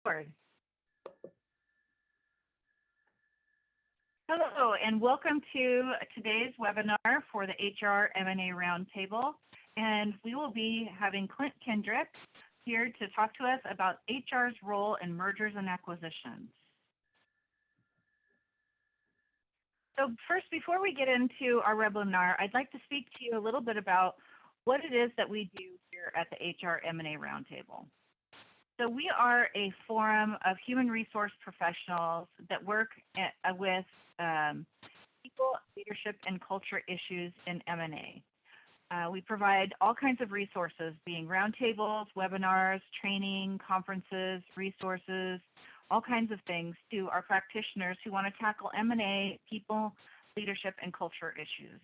Board. Hello, and welcome to today's webinar for the HR M&A Roundtable. And we will be having Klint Kendrick here to talk to us about HR's role in mergers and acquisitions. So first, before we get into our webinar, I'd like to speak to you a little bit about what it is that we do here at the HR M&A Roundtable. So we are a forum of human resource professionals that work with people, leadership, and culture issues in M&A. We provide all kinds of resources, being roundtables, webinars, training, conferences, resources, all kinds of things to our practitioners who want to tackle M&A, people, leadership, and culture issues.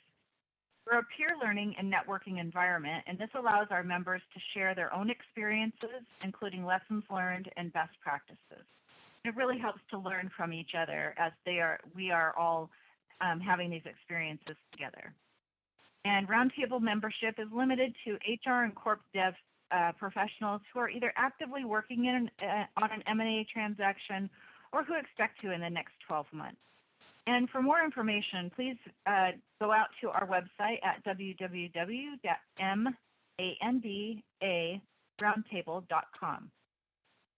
We're a peer learning and networking environment, and this allows our members to share their own experiences, including lessons learned and best practices. It really helps to learn from each other as we are all having these experiences together. And Roundtable membership is limited to HR and Corp Dev professionals who are either actively working on an M&A transaction or who expect to in the next 12 months. And for more information, please go out to our website at www.mandaroundtable.com.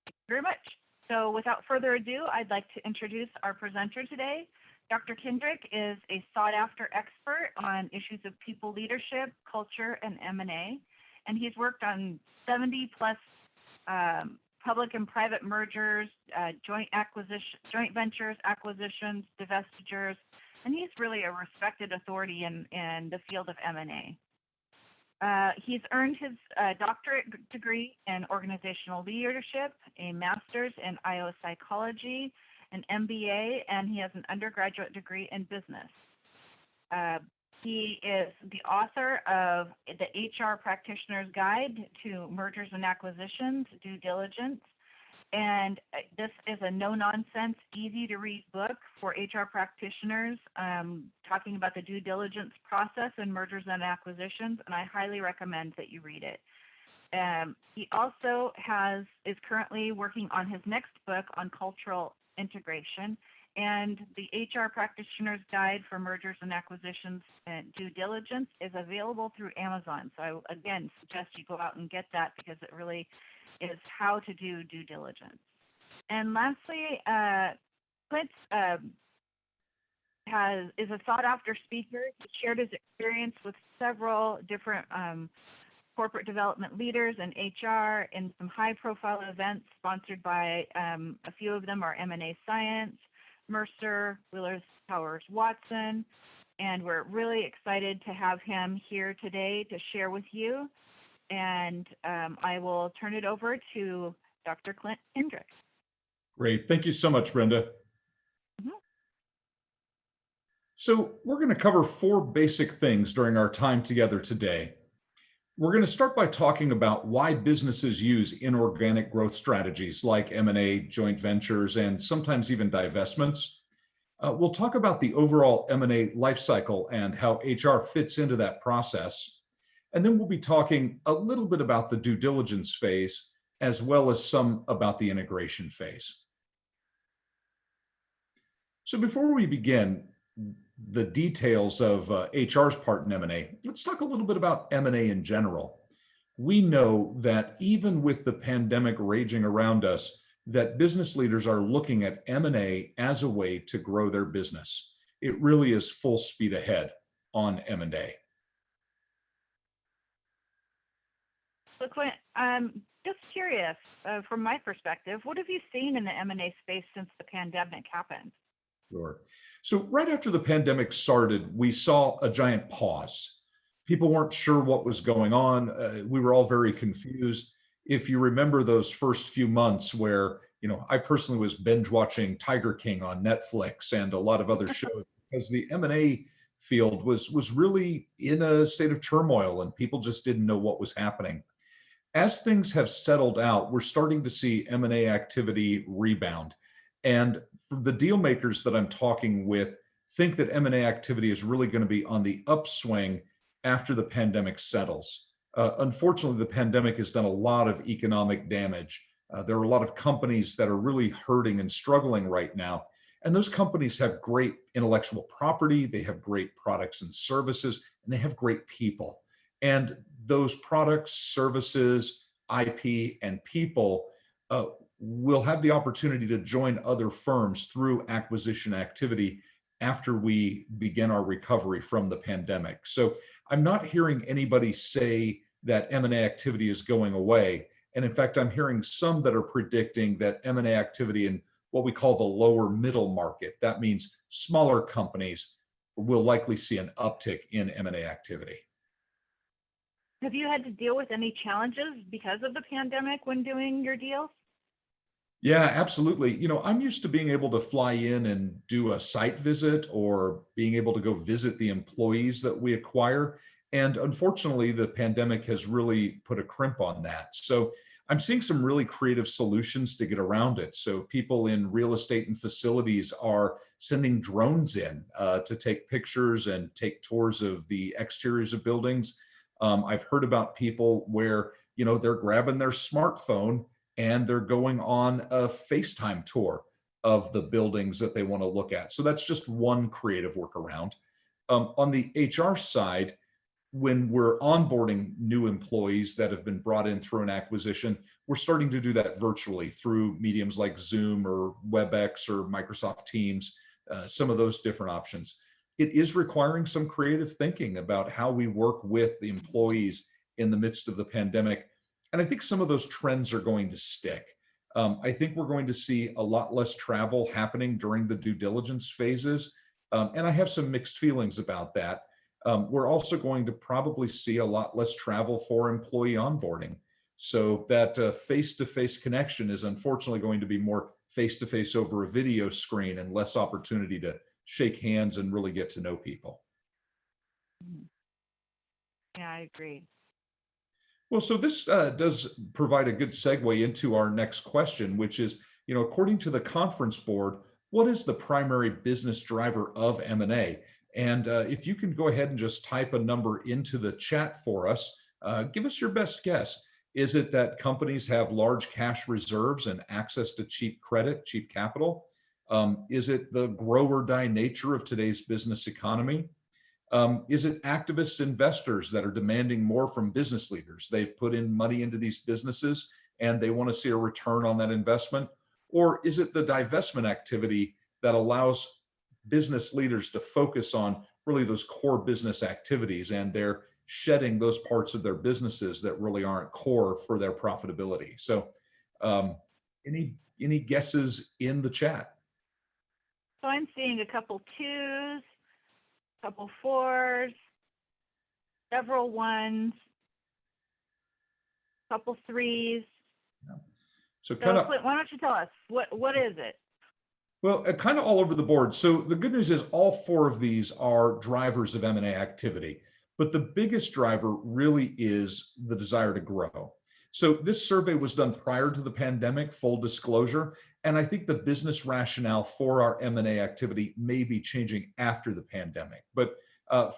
Thank you very much. So without further ado, I'd like to introduce our presenter today. Dr. Kendrick is a sought-after expert on issues of people leadership, culture, and M&A, and he's worked on 70-plus public and private mergers, joint ventures, acquisitions, divestitures, and he's really a respected authority in the field of M&A. He's earned his doctorate degree in organizational leadership, a master's in IO psychology, an MBA, and he has an undergraduate degree in business. He is the author of the HR Practitioner's Guide to Mergers and Acquisitions, Due Diligence, and this is a no-nonsense, easy-to-read book for HR practitioners talking about the due diligence process in mergers and acquisitions, and I highly recommend that you read it. He also is currently working on his next book on cultural integration, and the HR Practitioner's Guide for Mergers and Acquisitions and Due Diligence is available through Amazon. So I, again, suggest you go out and get that because it really is how to do due diligence. And lastly, Klint is a sought-after speaker. He shared his experience with several different corporate development leaders in HR in some high-profile events sponsored by a few of them are M&A Science, Mercer, Willis Towers Watson, and we're really excited to have him here today to share with you. And I will turn it over to Dr. Klint Kendrick. Great. Thank you so much, Brenda. So we're going to cover 4 basic things during our time together today. We're going to start by talking about why businesses use inorganic growth strategies like M&A, joint ventures, and sometimes even divestments. We'll talk about the overall M&A lifecycle and how HR fits into that process. And then we'll be talking a little bit about the due diligence phase, as well as some about the integration phase. So before we begin the details of HR's part in M&A, let's talk a little bit about M&A in general. We know that even with the pandemic raging around us, that business leaders are looking at M&A as a way to grow their business. It really is full speed ahead on M&A. So Klint, just curious, from my perspective, what have you seen in the M&A space since the pandemic happened? Sure. So right after the pandemic started, we saw a giant pause. People weren't sure what was going on. We were all very confused. If you remember those first few months where, I personally was binge watching Tiger King on Netflix and a lot of other shows because the M&A field was really in a state of turmoil and people just didn't know what was happening. As things have settled out, we're starting to see M&A activity rebound. And the deal makers that I'm talking with think that M&A activity is really going to be on the upswing after the pandemic settles. Unfortunately, the pandemic has done a lot of economic damage There are a lot of companies that are really hurting and struggling right now. And those companies have great intellectual property, they have great products and services, and they have great people. And those products, services, IP, and people will have the opportunity to join other firms through acquisition activity after we begin our recovery from the pandemic. So I'm not hearing anybody say that M&A activity is going away. And in fact, I'm hearing some that are predicting that M&A activity in what we call the lower middle market, that means smaller companies, will likely see an uptick in M&A activity. Have you had to deal with any challenges because of the pandemic when doing your deals? Yeah, absolutely. I'm used to being able to fly in and do a site visit or being able to go visit the employees that we acquire. And unfortunately, the pandemic has really put a crimp on that. So I'm seeing some really creative solutions to get around it. So people in real estate and facilities are sending drones in to take pictures and take tours of the exteriors of buildings. I've heard about people where, they're grabbing their smartphone and they're going on a FaceTime tour of the buildings that they want to look at. So that's just one creative workaround. On the HR side, when we're onboarding new employees that have been brought in through an acquisition, we're starting to do that virtually through mediums like Zoom or WebEx or Microsoft Teams, some of those different options. It is requiring some creative thinking about how we work with the employees in the midst of the pandemic. And I think some of those trends are going to stick. I think we're going to see a lot less travel happening during the due diligence phases. And I have some mixed feelings about that. We're also going to probably see a lot less travel for employee onboarding. So that face-to-face connection is unfortunately going to be more face-to-face over a video screen and less opportunity to shake hands and really get to know people. Yeah, I agree. Well, so this does provide a good segue into our next question, which is, according to the conference board, what is the primary business driver of M&A? And if you can go ahead and just type a number into the chat for us, give us your best guess. Is it that companies have large cash reserves and access to cheap credit, cheap capital? Is it the grow or die nature of today's business economy? Is it activist investors that are demanding more from business leaders? They've put in money into these businesses and they want to see a return on that investment? Or is it the divestment activity that allows business leaders to focus on really those core business activities and they're shedding those parts of their businesses that really aren't core for their profitability? So any guesses in the chat? So I'm seeing a couple twos, couple fours, several ones, couple threes. So kind of, why don't you tell us what is it? Well, kind of all over the board. So the good news is all four of these are drivers of M&A activity, but the biggest driver really is the desire to grow. So this survey was done prior to the pandemic, full disclosure, and I think the business rationale for our M&A activity may be changing after the pandemic. But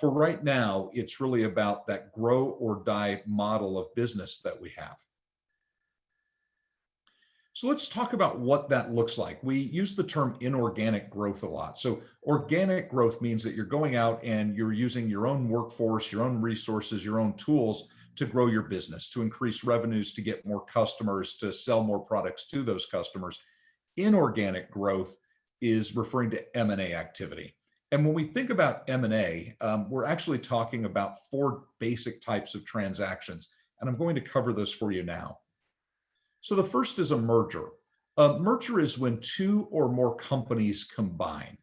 for right now, it's really about that grow or die model of business that we have. So let's talk about what that looks like. We use the term inorganic growth a lot. So organic growth means that you're going out and you're using your own workforce, your own resources, your own tools to grow your business, to increase revenues, to get more customers, to sell more products to those customers. Inorganic growth is referring to M&A activity. And when we think about M&A, we're actually talking about four basic types of transactions. And I'm going to cover those for you now. So the first is a merger. A merger is when two or more companies combine.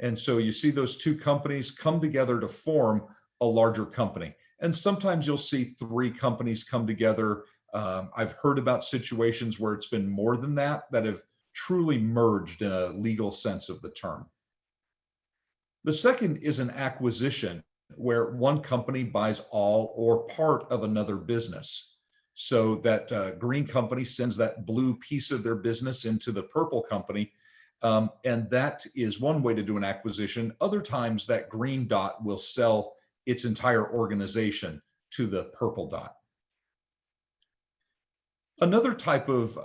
And so you see those two companies come together to form a larger company. And sometimes you'll see three companies come together. I've heard about situations where it's been more than that have truly merged in a legal sense of the term. The second is an acquisition, where one company buys all or part of another business. So that green company sends that blue piece of their business into the purple company. And that is one way to do an acquisition. Other times that green dot will sell its entire organization to the purple dot. Another type of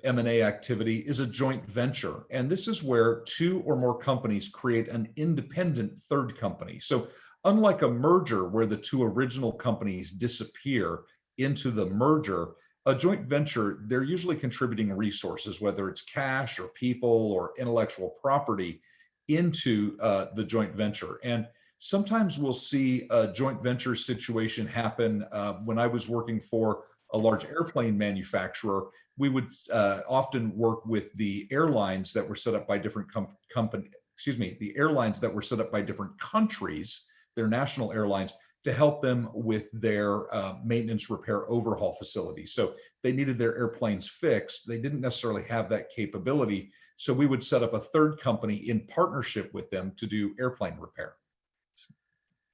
M&A activity is a joint venture. And this is where two or more companies create an independent third company. So unlike a merger where the two original companies disappear into the merger, a joint venture, they're usually contributing resources, whether it's cash or people or intellectual property, into the joint venture. And sometimes we'll see a joint venture situation happen. When I was working for a large airplane manufacturer, we would often work with the airlines that were set up by different the airlines that were set up by different countries, their national airlines, to help them with their maintenance, repair, overhaul facilities. So they needed their airplanes fixed. They didn't necessarily have that capability. So we would set up a third company in partnership with them to do airplane repair.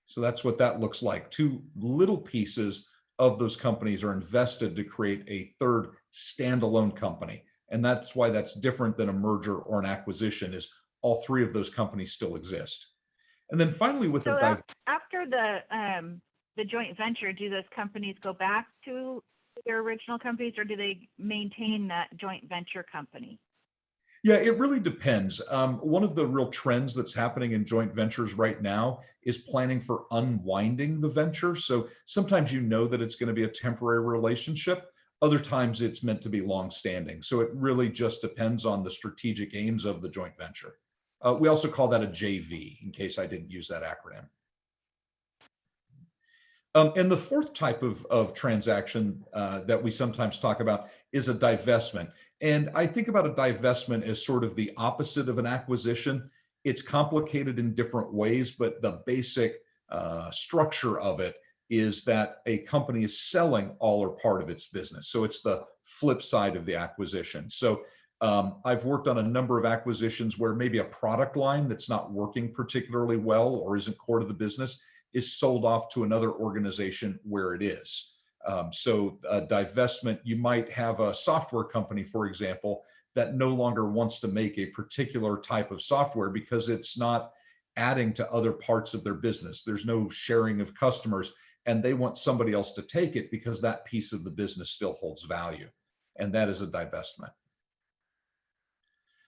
So that's what that looks like. Two little pieces of those companies are invested to create a third standalone company. And that's why that's different than a merger or an acquisition, is all three of those companies still exist. And then finally, with so after the joint venture, do those companies go back to their original companies, or do they maintain that joint venture company? Yeah, it really depends. One of the real trends that's happening in joint ventures right now is planning for unwinding the venture. So sometimes you know that it's going to be a temporary relationship. Other times it's meant to be long-standing. So it really just depends on the strategic aims of the joint venture. We also call that a JV, in case I didn't use that acronym. And the fourth type of transaction that we sometimes talk about is a divestment. And I think about a divestment as sort of the opposite of an acquisition. It's complicated in different ways, but the basic structure of it is that a company is selling all or part of its business. So it's the flip side of the acquisition. So I've worked on a number of acquisitions where maybe a product line that's not working particularly well or isn't core to the business is sold off to another organization where it is. So a divestment, you might have a software company, for example, that no longer wants to make a particular type of software because it's not adding to other parts of their business. There's no sharing of customers, and they want somebody else to take it because that piece of the business still holds value. And that is a divestment.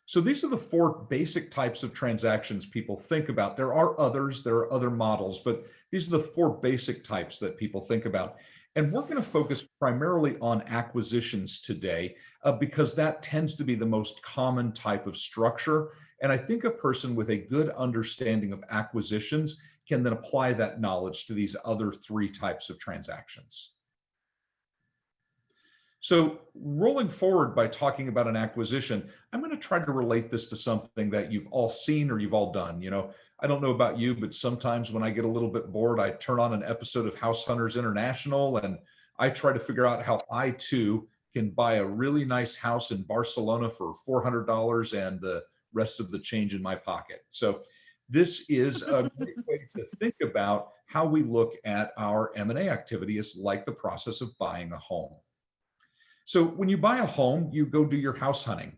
So these are the four basic types of transactions people think about. There are others, there are other models, but these are the four basic types that people think about. And we're going to focus primarily on acquisitions today because that tends to be the most common type of structure. And I think a person with a good understanding of acquisitions can then apply that knowledge to these other three types of transactions. So rolling forward by talking about an acquisition, I'm going to try to relate this to something that you've all seen or you've all done. You know, I don't know about you, but sometimes when I get a little bit bored, I turn on an episode of House Hunters International and I try to figure out how I too can buy a really nice house in Barcelona for $400 and the rest of the change in my pocket. So this is a great way to think about how we look at our M&A activity is like the process of buying a home. So when you buy a home, you go do your house hunting.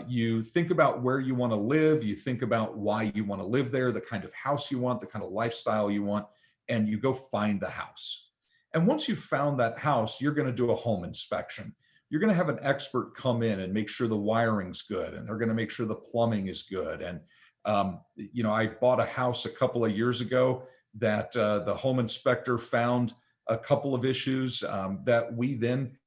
You think about where you want to live. You think about why you want to live there, the kind of house you want, the kind of lifestyle you want, and you go find the house. And once you've found that house, you're going to do a home inspection. You're going to have an expert come in and make sure the wiring's good, and they're going to make sure the plumbing is good. And I bought a house a couple of years ago that the home inspector found a couple of issues that we then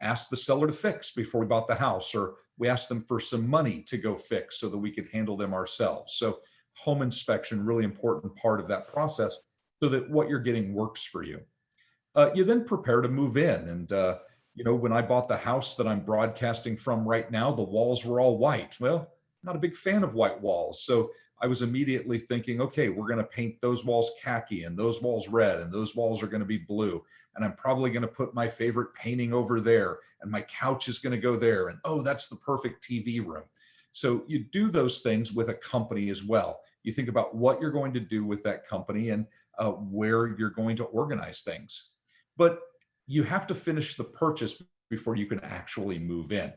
asked the seller to fix before we bought the house, or we asked them for some money to go fix so that we could handle them ourselves. So home inspection, really important part of that process so that what you're getting works for you. You then prepare to move in. And, when I bought the house that I'm broadcasting from right now, the walls were all white. Well, not a big fan of white walls. So I was immediately thinking, okay, we're going to paint those walls khaki and those walls red and those walls are going to be blue. And I'm probably going to put my favorite painting over there and my couch is going to go there. And oh, that's the perfect TV room. So you do those things with a company as well. You think about what you're going to do with that company and where you're going to organize things. But you have to finish the purchase before you can actually move in.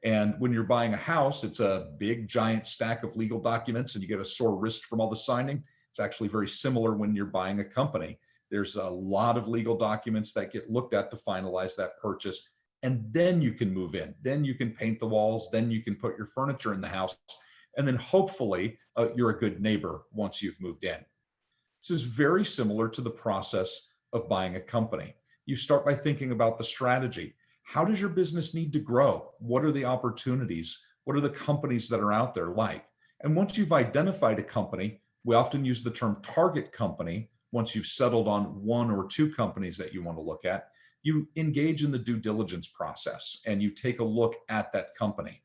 And when you're buying a house, it's a big, giant stack of legal documents and you get a sore wrist from all the signing. It's actually very similar when you're buying a company. There's a lot of legal documents that get looked at to finalize that purchase. and then you can move in. Then you can paint the walls, then you can put your furniture in the house, and then hopefully you're a good neighbor once you've moved in. This is very similar to the process of buying a company. You start by thinking about the strategy. How does your business need to grow? What are the opportunities? What are the companies that are out there like? And once you've identified a company, we often use the term target company. Once you've settled on one or two companies that you want to look at, you engage in the due diligence process and you take a look at that company.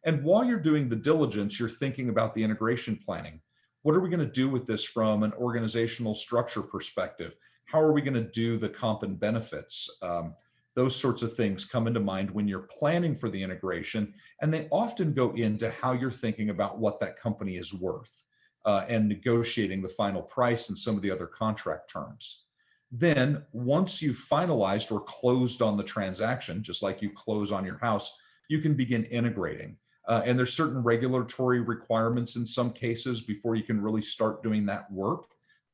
And while you're doing the diligence, you're thinking about the integration planning. What are we going to do with this from an organizational structure perspective? How are we going to do the comp and benefits? Those sorts of things come into mind when you're planning for the integration, and they often go into how you're thinking about what that company is worth and negotiating the final price and some of the other contract terms. Then, once you've finalized or closed on the transaction, just like you close on your house, you can begin integrating. And there's certain regulatory requirements in some cases before you can really start doing that work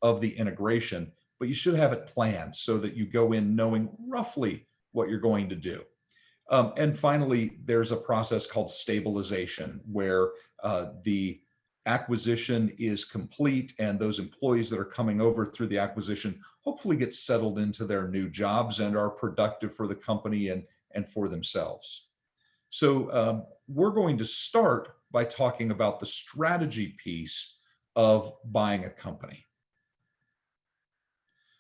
of the integration, but you should have it planned so that you go in knowing roughly what you're going to do. And finally, there's a process called stabilization where the acquisition is complete and those employees that are coming over through the acquisition hopefully get settled into their new jobs and are productive for the company and for themselves. So we're going to start by talking about the strategy piece of buying a company.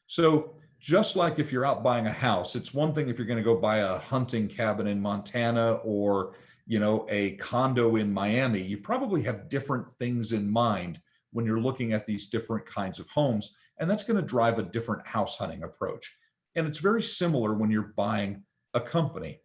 So just like if you're out buying a house, it's one thing if you're going to go buy a hunting cabin in Montana or a condo in Miami. You probably have different things in mind when you're looking at these different kinds of homes, and that's going to drive a different house hunting approach. And it's very similar when you're buying a company.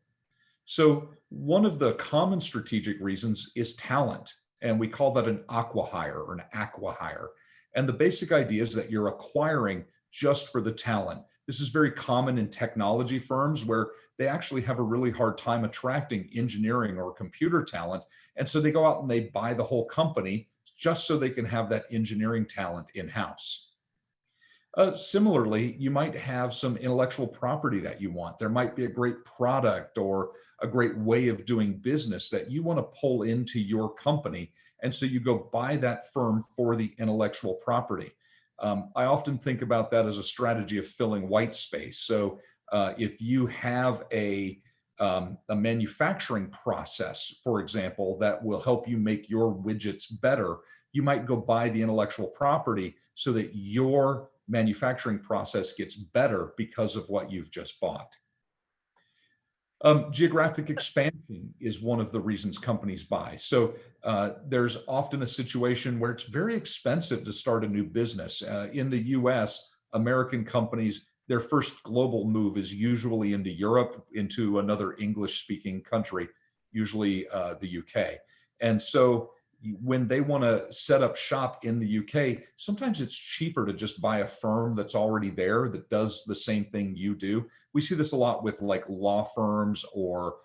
So one of the common strategic reasons is talent, and we call that an acqui-hire or an acqui-hire. And the basic idea is that you're acquiring just for the talent. This is very common in technology firms where they actually have a really hard time attracting engineering or computer talent. And so they go out and they buy the whole company just so they can have that engineering talent in-house. Similarly, you might have some intellectual property that you want. There might be a great product or a great way of doing business that you want to pull into your company. And so you go buy that firm for the intellectual property. I often think about that as a strategy of filling white space. So if you have a manufacturing process, for example, that will help you make your widgets better, you might go buy the intellectual property so that your manufacturing process gets better because of what you've just bought. Geographic expansion is one of the reasons companies buy. So there's often a situation where it's very expensive to start a new business. In the US, American companies, their first global move is usually into Europe, into another English-speaking country, usually the UK. And so when they want to set up shop in the UK, sometimes it's cheaper to just buy a firm that's already there that does the same thing you do. We see this a lot with like law firms or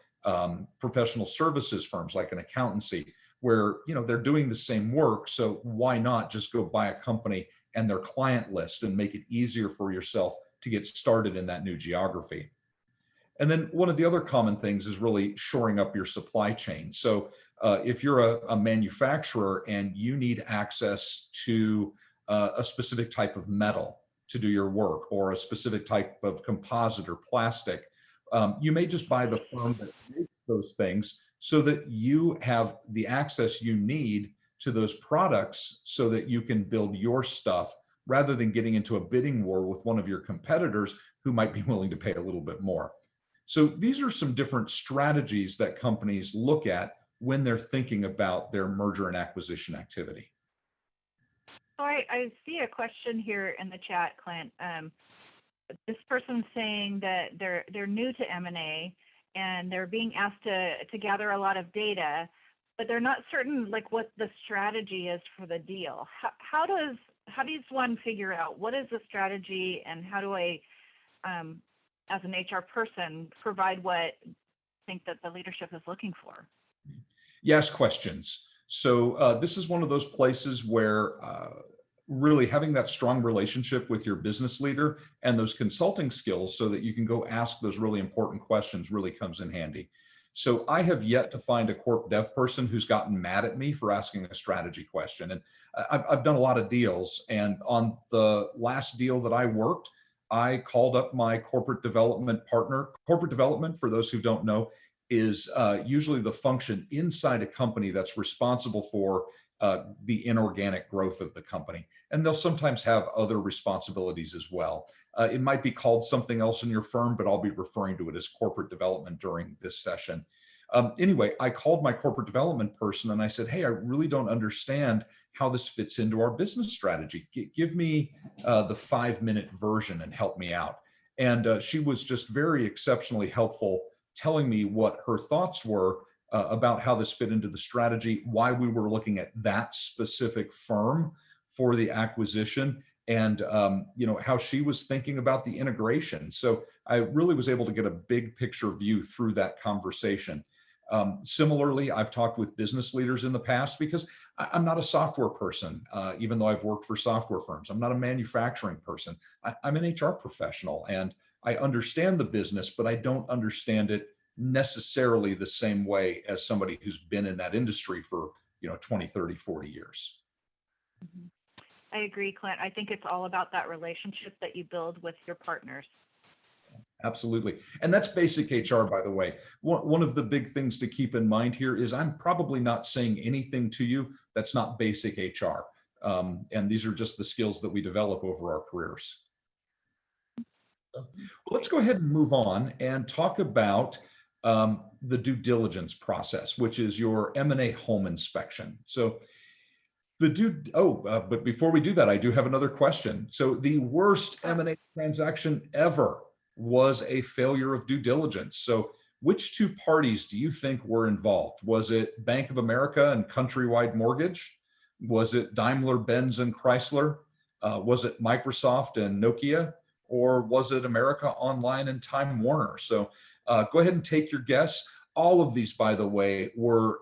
professional services firms like an accountancy where they're doing the same work. So why not just go buy a company and their client list and make it easier for yourself to get started in that new geography. And then one of the other common things is really shoring up your supply chain. So if you're a manufacturer and you need access to a specific type of metal to do your work or a specific type of composite or plastic, you may just buy the firm that makes those things so that you have the access you need to those products so that you can build your stuff rather than getting into a bidding war with one of your competitors who might be willing to pay a little bit more. So these are some different strategies that companies look at when they're thinking about their merger and acquisition activity. So I see a question here in the chat, Clint. This person's saying that they're new to M&A and they're being asked to gather a lot of data, but they're not certain like what the strategy is for the deal. How does one figure out what is the strategy and how do I, as an HR person, provide what I think that the leadership is looking for? Yes, questions. So this is one of those places where really having that strong relationship with your business leader and those consulting skills so that you can go ask those really important questions really comes in handy. So I have yet to find a corp dev person who's gotten mad at me for asking a strategy question. And I've done a lot of deals, and on the last deal that I worked, I called up my corporate development partner. Corporate development, for those who don't know, is usually the function inside a company that's responsible for the inorganic growth of the company. And they'll sometimes have other responsibilities as well. It might be called something else in your firm, but I'll be referring to it as corporate development during this session. Anyway, I called my corporate development person and I said, hey, I really don't understand how this fits into our business strategy. Give me the 5-minute version and help me out. And she was just very exceptionally helpful, telling me what her thoughts were about how this fit into the strategy, why we were looking at that specific firm for the acquisition, and how she was thinking about the integration. So I really was able to get a big picture view through that conversation. Similarly, I've talked with business leaders in the past because I'm not a software person, even though I've worked for software firms. I'm not a manufacturing person. I'm an HR professional, and I understand the business, but I don't understand it necessarily the same way as somebody who's been in that industry for 20, 30, 40 years. Mhm. I agree, Clint. I think it's all about that relationship that you build with your partners. Absolutely. And that's basic HR, by the way. One of the big things to keep in mind here is I'm probably not saying anything to you that's not basic HR. And these are just the skills that we develop over our careers. So, let's go ahead and move on and talk about the due diligence process, which is your M&A home inspection. So but before we do that, I do have another question. So the worst M&A transaction ever was a failure of due diligence. So which two parties do you think were involved? Was it Bank of America and Countrywide Mortgage? Was it Daimler-Benz and Chrysler? Was it Microsoft and Nokia? Or was it America Online and Time Warner? So go ahead and take your guess. All of these, by the way, were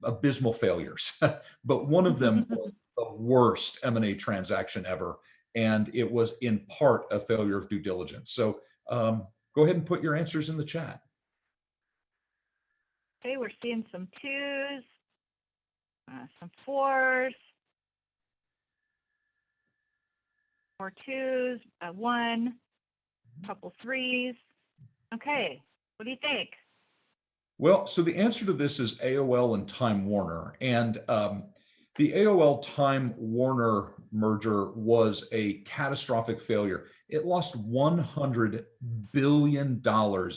abysmal failures, but one of them was the worst M&A transaction ever, and it was in part a failure of due diligence. So go ahead and put your answers in the chat. Okay, we're seeing some 2s, some 4s, 4 2s, 1, a couple 3s. Okay, what do you think? Well, so the answer to this is AOL and Time Warner. And the AOL Time Warner merger was a catastrophic failure. It lost $100 billion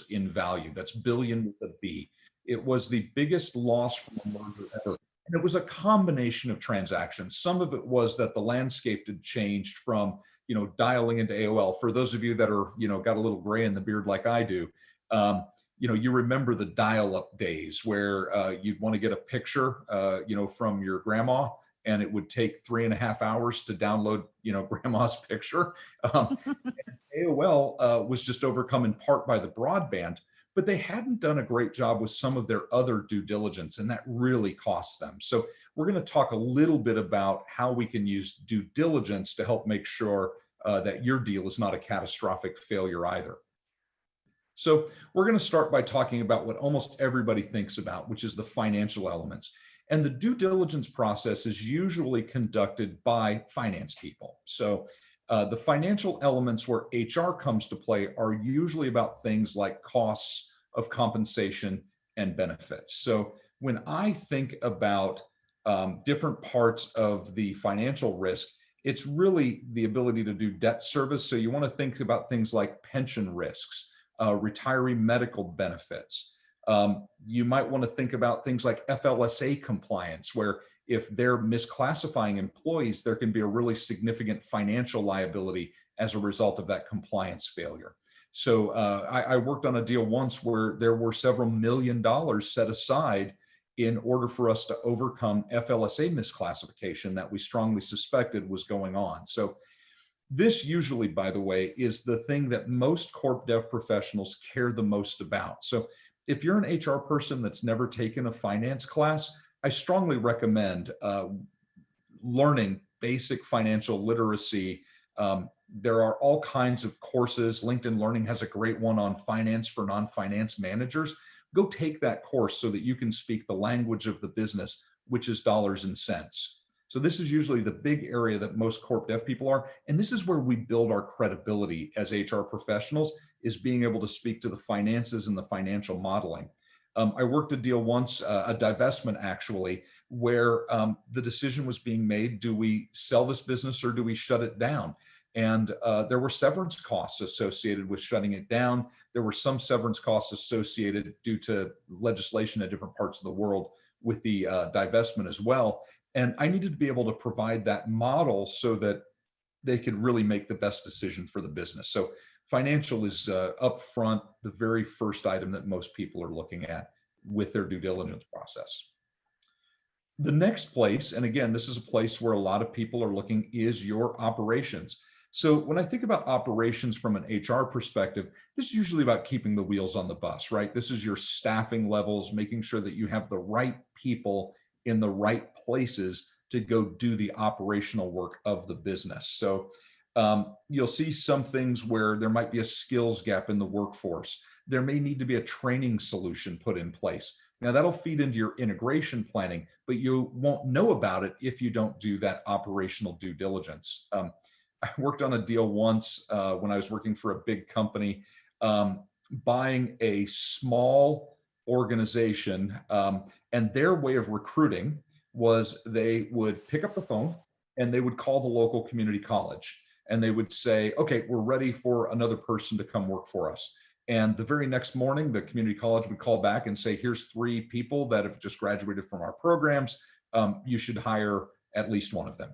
in value. That's billion with a B. It was the biggest loss from a merger ever. And it was a combination of transactions. Some of it was that the landscape had changed from, dialing into AOL. For those of you that are, got a little gray in the beard like I do, you remember the dial-up days where you'd want to get a picture, from your grandma, and it would take 3.5 hours to download, grandma's picture. AOL was just overcome in part by the broadband, but they hadn't done a great job with some of their other due diligence, and that really cost them. So we're going to talk a little bit about how we can use due diligence to help make sure that your deal is not a catastrophic failure either. So we're going to start by talking about what almost everybody thinks about, which is the financial elements. And the due diligence process is usually conducted by finance people. So the financial elements where HR comes to play are usually about things like costs of compensation and benefits. So when I think about different parts of the financial risk, it's really the ability to do debt service. So you want to think about things like pension risks, retiree medical benefits. You might want to think about things like FLSA compliance, where if they're misclassifying employees, there can be a really significant financial liability as a result of that compliance failure. So I worked on a deal once where there were several $1 million set aside in order for us to overcome FLSA misclassification that we strongly suspected was going on. So this usually, by the way, is the thing that most corp dev professionals care the most about. So if you're an HR person that's never taken a finance class, I strongly recommend learning basic financial literacy. There are all kinds of courses. LinkedIn Learning has a great one on finance for non-finance managers. Go take that course so that you can speak the language of the business, which is dollars and cents. So this is usually the big area that most corp dev people are. And this is where we build our credibility as HR professionals, is being able to speak to the finances and the financial modeling. I worked a deal once, a divestment actually, where the decision was being made, do we sell this business or do we shut it down? And there were severance costs associated with shutting it down. There were some severance costs associated due to legislation in different parts of the world with the divestment as well. And I needed to be able to provide that model so that they could really make the best decision for the business. So financial is upfront, the very first item that most people are looking at with their due diligence process. The next place, and again, this is a place where a lot of people are looking, is your operations. So when I think about operations from an HR perspective, this is usually about keeping the wheels on the bus, right? This is your staffing levels, making sure that you have the right people in the right places to go do the operational work of the business. So you'll see some things where there might be a skills gap in the workforce. There may need to be a training solution put in place. Now that'll feed into your integration planning, but you won't know about it if you don't do that operational due diligence. I worked on a deal once when I was working for a big company, buying a small organization, and their way of recruiting was they would pick up the phone and they would call the local community college and they would say, okay, we're ready for another person to come work for us. And the very next morning, the community college would call back and say, here's 3 people that have just graduated from our programs. You should hire at least one of them.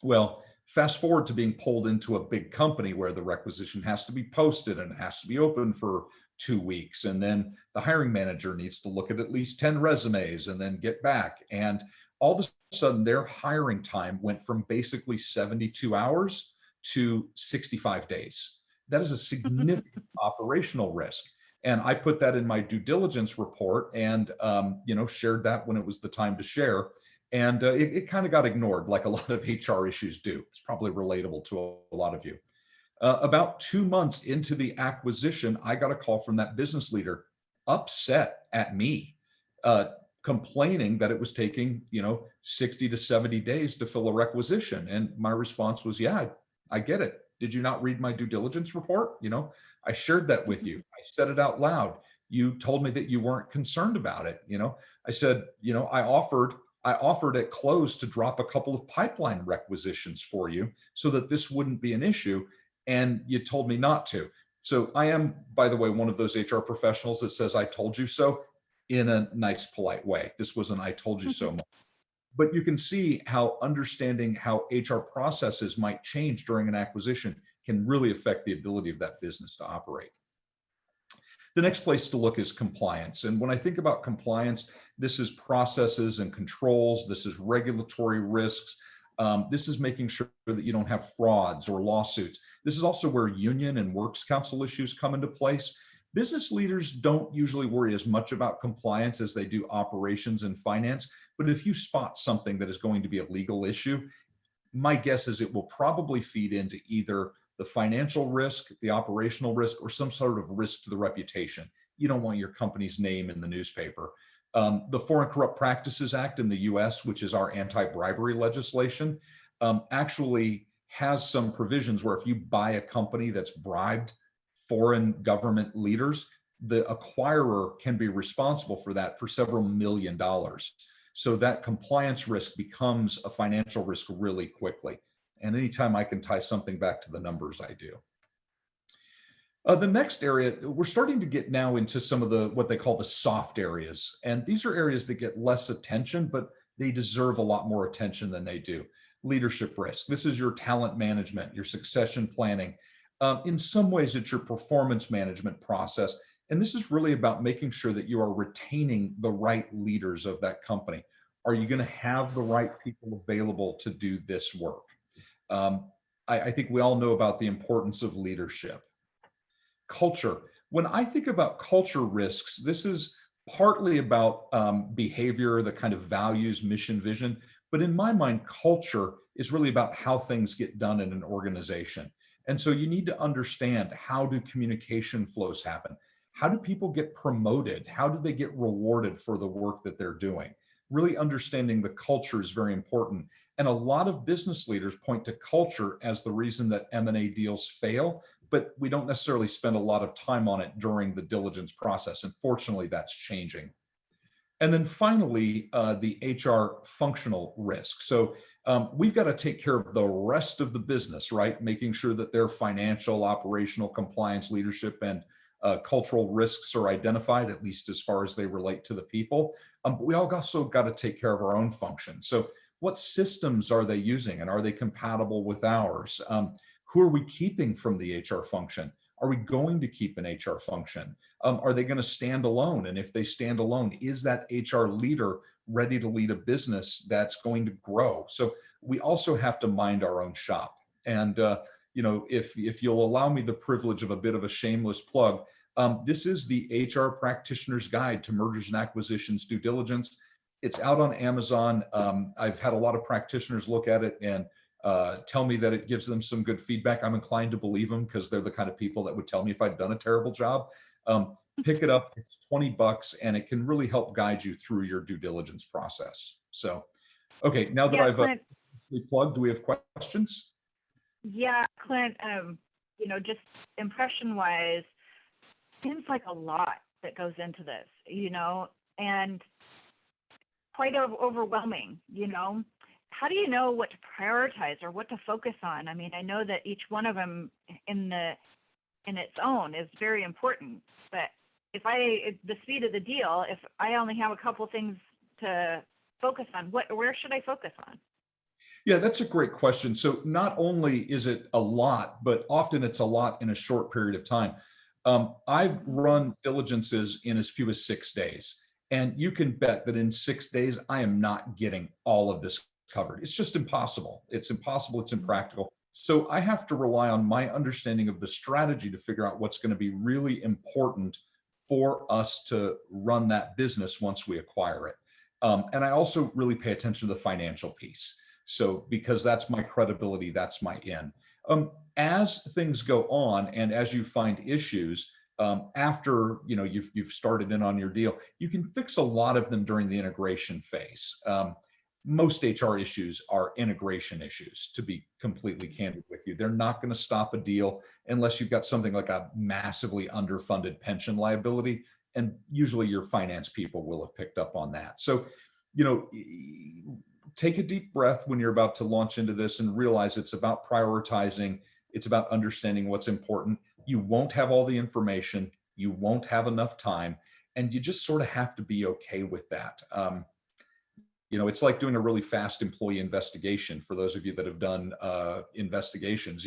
Well, fast forward to being pulled into a big company where the requisition has to be posted and it has to be open for 2 weeks. And then the hiring manager needs to look at least 10 resumes and then get back. And all of a sudden their hiring time went from basically 72 hours to 65 days. That is a significant operational risk. And I put that in my due diligence report and shared that when it was the time to share. And it kind of got ignored, like a lot of HR issues do. It's probably relatable to a lot of you. About 2 months into the acquisition, I got a call from that business leader, upset at me, complaining that it was taking 60 to 70 days to fill a requisition. And my response was, yeah, I get it. Did you not read my due diligence report? I shared that with you. I said it out loud. You told me that you weren't concerned about it. I said, I offered at close to drop a couple of pipeline requisitions for you so that this wouldn't be an issue. And you told me not to. So I am, by the way, one of those HR professionals that says, I told you so in a nice, polite way. This was an I told you so moment. But you can see how understanding how HR processes might change during an acquisition can really affect the ability of that business to operate. The next place to look is compliance. And when I think about compliance, this is processes and controls. This is regulatory risks. This is making sure that you don't have frauds or lawsuits. This is also where union and works council issues come into place. Business leaders don't usually worry as much about compliance as they do operations and finance. But if you spot something that is going to be a legal issue, my guess is it will probably feed into either the financial risk, the operational risk, or some sort of risk to the reputation. You don't want your company's name in the newspaper. The Foreign Corrupt Practices Act in the US, which is our anti-bribery legislation, actually has some provisions where if you buy a company that's bribed foreign government leaders, the acquirer can be responsible for that for several $1 million. So that compliance risk becomes a financial risk really quickly. And anytime I can tie something back to the numbers, I do. The next area, we're starting to get now into some of what they call the soft areas. And these are areas that get less attention, but they deserve a lot more attention than they do. Leadership risk. This is your talent management, your succession planning. In some ways, it's your performance management process. And this is really about making sure that you are retaining the right leaders of that company. Are you going to have the right people available to do this work? I think we all know about the importance of leadership. Culture. When I think about culture risks, this is partly about behavior, the kind of values, mission, vision. But in my mind, culture is really about how things get done in an organization. And so you need to understand, how do communication flows happen? How do people get promoted? How do they get rewarded for the work that they're doing? Really understanding the culture is very important. And a lot of business leaders point to culture as the reason that M&A deals fail, but we don't necessarily spend a lot of time on it during the diligence process. And fortunately, that's changing. And then finally, the HR functional risk. So we've got to take care of the rest of the business, right? Making sure that their financial, operational, compliance, leadership, and cultural risks are identified, at least as far as they relate to the people. But we also got to take care of our own function. So what systems are they using, and are they compatible with ours? Who are we keeping from the HR function? Are we going to keep an HR function? Are they going to stand alone? And if they stand alone, is that HR leader ready to lead a business that's going to grow? So we also have to mind our own shop. And if you'll allow me the privilege of a bit of a shameless plug, this is the HR Practitioner's Guide to Mergers and Acquisitions Due Diligence. It's out on Amazon. I've had a lot of practitioners look at it and tell me that it gives them some good feedback. I'm inclined to believe them, because they're the kind of people that would tell me if I'd done a terrible job. Pick it up. It's $20, and it can really help guide you through your due diligence process. So, okay, now that I've plugged, do we have questions? Yeah, Clint, just impression-wise, seems like a lot that goes into this, and quite overwhelming, How do you know what to prioritize or what to focus on? I mean, I know that each one of them in its own is very important, but the speed of the deal, if I only have a couple things to focus on, where should I focus on? Yeah, that's a great question. So not only is it a lot, but often it's a lot in a short period of time. I've run diligences in as few as 6 days, and you can bet that in 6 days, I am not getting all of this covered. It's just impossible. It's impossible. It's impractical. So I have to rely on my understanding of the strategy to figure out what's going to be really important for us to run that business once we acquire it. And I also really pay attention to the financial piece. So because that's my credibility, that's my in. As things go on, and as you find issues, after you've started in on your deal, you can fix a lot of them during the integration phase. Most HR issues are integration issues, to be completely candid with you. They're not going to stop a deal unless you've got something like a massively underfunded pension liability. And usually your finance people will have picked up on that. So, take a deep breath when you're about to launch into this and realize it's about prioritizing. It's about understanding what's important. You won't have all the information. You won't have enough time. And you just sort of have to be okay with that. It's like doing a really fast employee investigation. For those of you that have done investigations,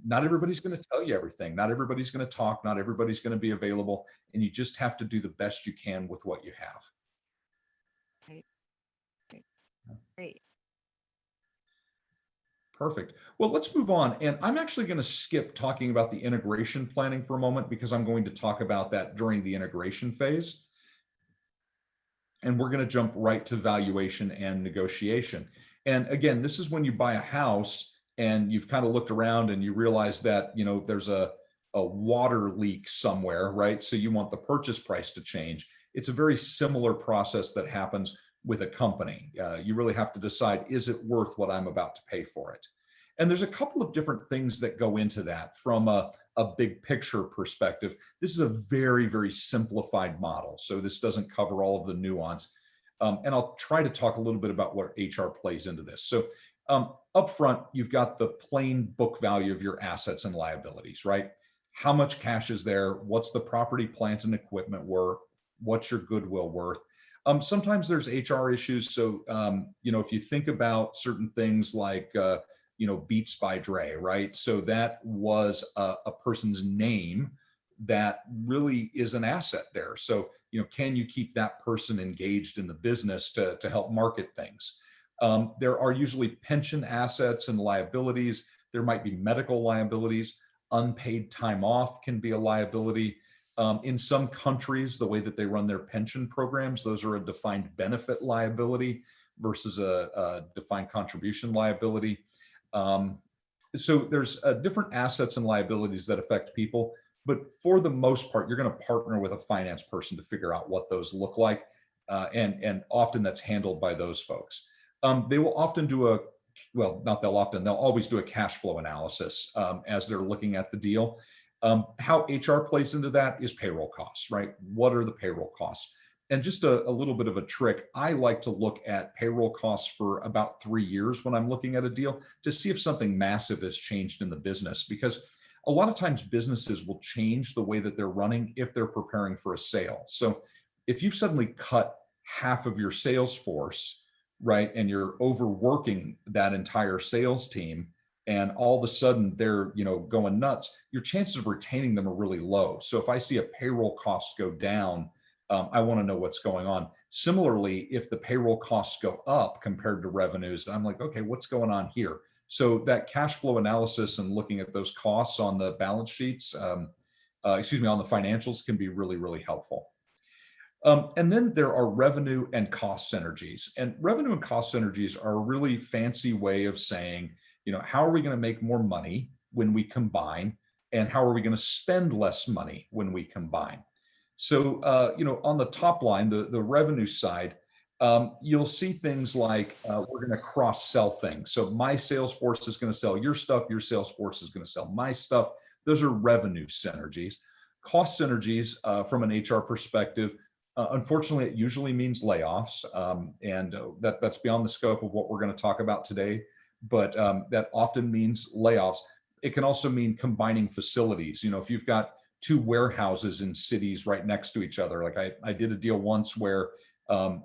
not everybody's going to tell you everything. Not everybody's going to talk. Not everybody's going to be available. And you just have to do the best you can with what you have. Great. Perfect. Well, let's move on. And I'm actually going to skip talking about the integration planning for a moment, because I'm going to talk about that during the integration phase. And we're going to jump right to valuation and negotiation. And again, this is when you buy a house and you've kind of looked around and you realize that, there's a water leak somewhere, right? So you want the purchase price to change. It's a very similar process that happens with a company. You really have to decide, is it worth what I'm about to pay for it? And there's a couple of different things that go into that from a big picture perspective. This is a very, very simplified model. So this doesn't cover all of the nuance. And I'll try to talk a little bit about what HR plays into this. So up front, you've got the plain book value of your assets and liabilities, right? How much cash is there? What's the property, plant, and equipment worth? What's your goodwill worth? Sometimes there's HR issues. So, if you think about certain things like, Beats by Dre, right? So that was a person's name that really is an asset there. So, can you keep that person engaged in the business to help market things? There are usually pension assets and liabilities. There might be medical liabilities. Unpaid time off can be a liability. In some countries, the way that they run their pension programs, those are a defined benefit liability versus a defined contribution liability. So there's different assets and liabilities that affect people, but for the most part, you're going to partner with a finance person to figure out what those look like, and often that's handled by those folks. They will often do they'll always do a cash flow analysis as they're looking at the deal. How HR plays into that is payroll costs, right? What are the payroll costs? And just a little bit of a trick, I like to look at payroll costs for about 3 years when I'm looking at a deal to see if something massive has changed in the business, because a lot of times businesses will change the way that they're running if they're preparing for a sale. So if you've suddenly cut half of your sales force, right, and you're overworking that entire sales team, and all of a sudden they're going nuts, your chances of retaining them are really low. So if I see a payroll cost go down, I want to know what's going on. Similarly, if the payroll costs go up compared to revenues, I'm like, okay, what's going on here? So that cash flow analysis and looking at those costs on the balance sheets, on the financials, can be really, really helpful. And then there are revenue and cost synergies. And revenue and cost synergies are a really fancy way of saying, how are we going to make more money when we combine? And how are we going to spend less money when we combine? So, on the top line, the revenue side, you'll see things like we're going to cross-sell things. So my sales force is going to sell your stuff. Your sales force is going to sell my stuff. Those are revenue synergies. Cost synergies, from an HR perspective, unfortunately, it usually means layoffs, and that's beyond the scope of what we're going to talk about today. But that often means layoffs. It can also mean combining facilities. If you've got two warehouses in cities right next to each other. Like I did a deal once where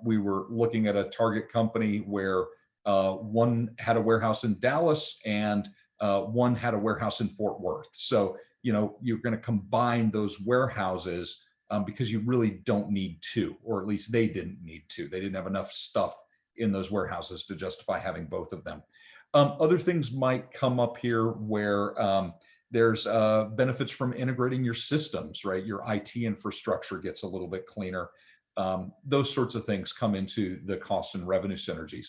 we were looking at a target company where one had a warehouse in Dallas and one had a warehouse in Fort Worth. So, you're going to combine those warehouses because you really don't need two, or at least they didn't need to. They didn't have enough stuff in those warehouses to justify having both of them. Other things might come up here where there's benefits from integrating your systems, right? Your IT infrastructure gets a little bit cleaner. Those sorts of things come into the cost and revenue synergies.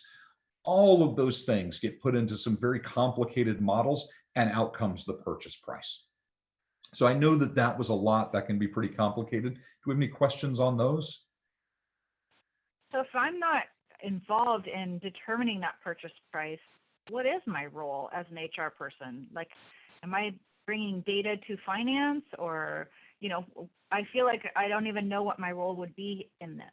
All of those things get put into some very complicated models, and out comes the purchase price. So I know that was a lot. That can be pretty complicated. Do we have any questions on those? So if I'm not involved in determining that purchase price, what is my role as an HR person? Like, am I bringing data to finance, or, I feel like I don't even know what my role would be in this.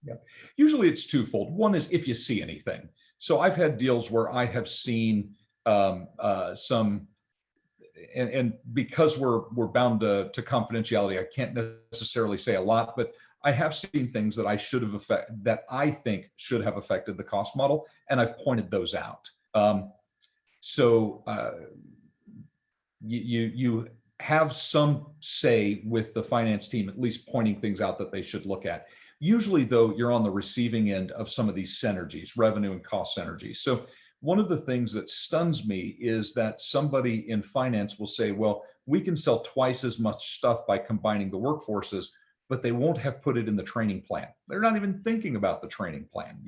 Yeah, usually it's twofold. One is if you see anything. So I've had deals where I have seen some, and because we're bound to confidentiality, I can't necessarily say a lot, but I have seen things that that I think should have affected the cost model, and I've pointed those out. You have some say with the finance team, at least pointing things out that they should look at. Usually, though, you're on the receiving end of some of these synergies, revenue and cost synergies. So one of the things that stuns me is that somebody in finance will say, well, we can sell twice as much stuff by combining the workforces, but they won't have put it in the training plan. They're not even thinking about the training plan.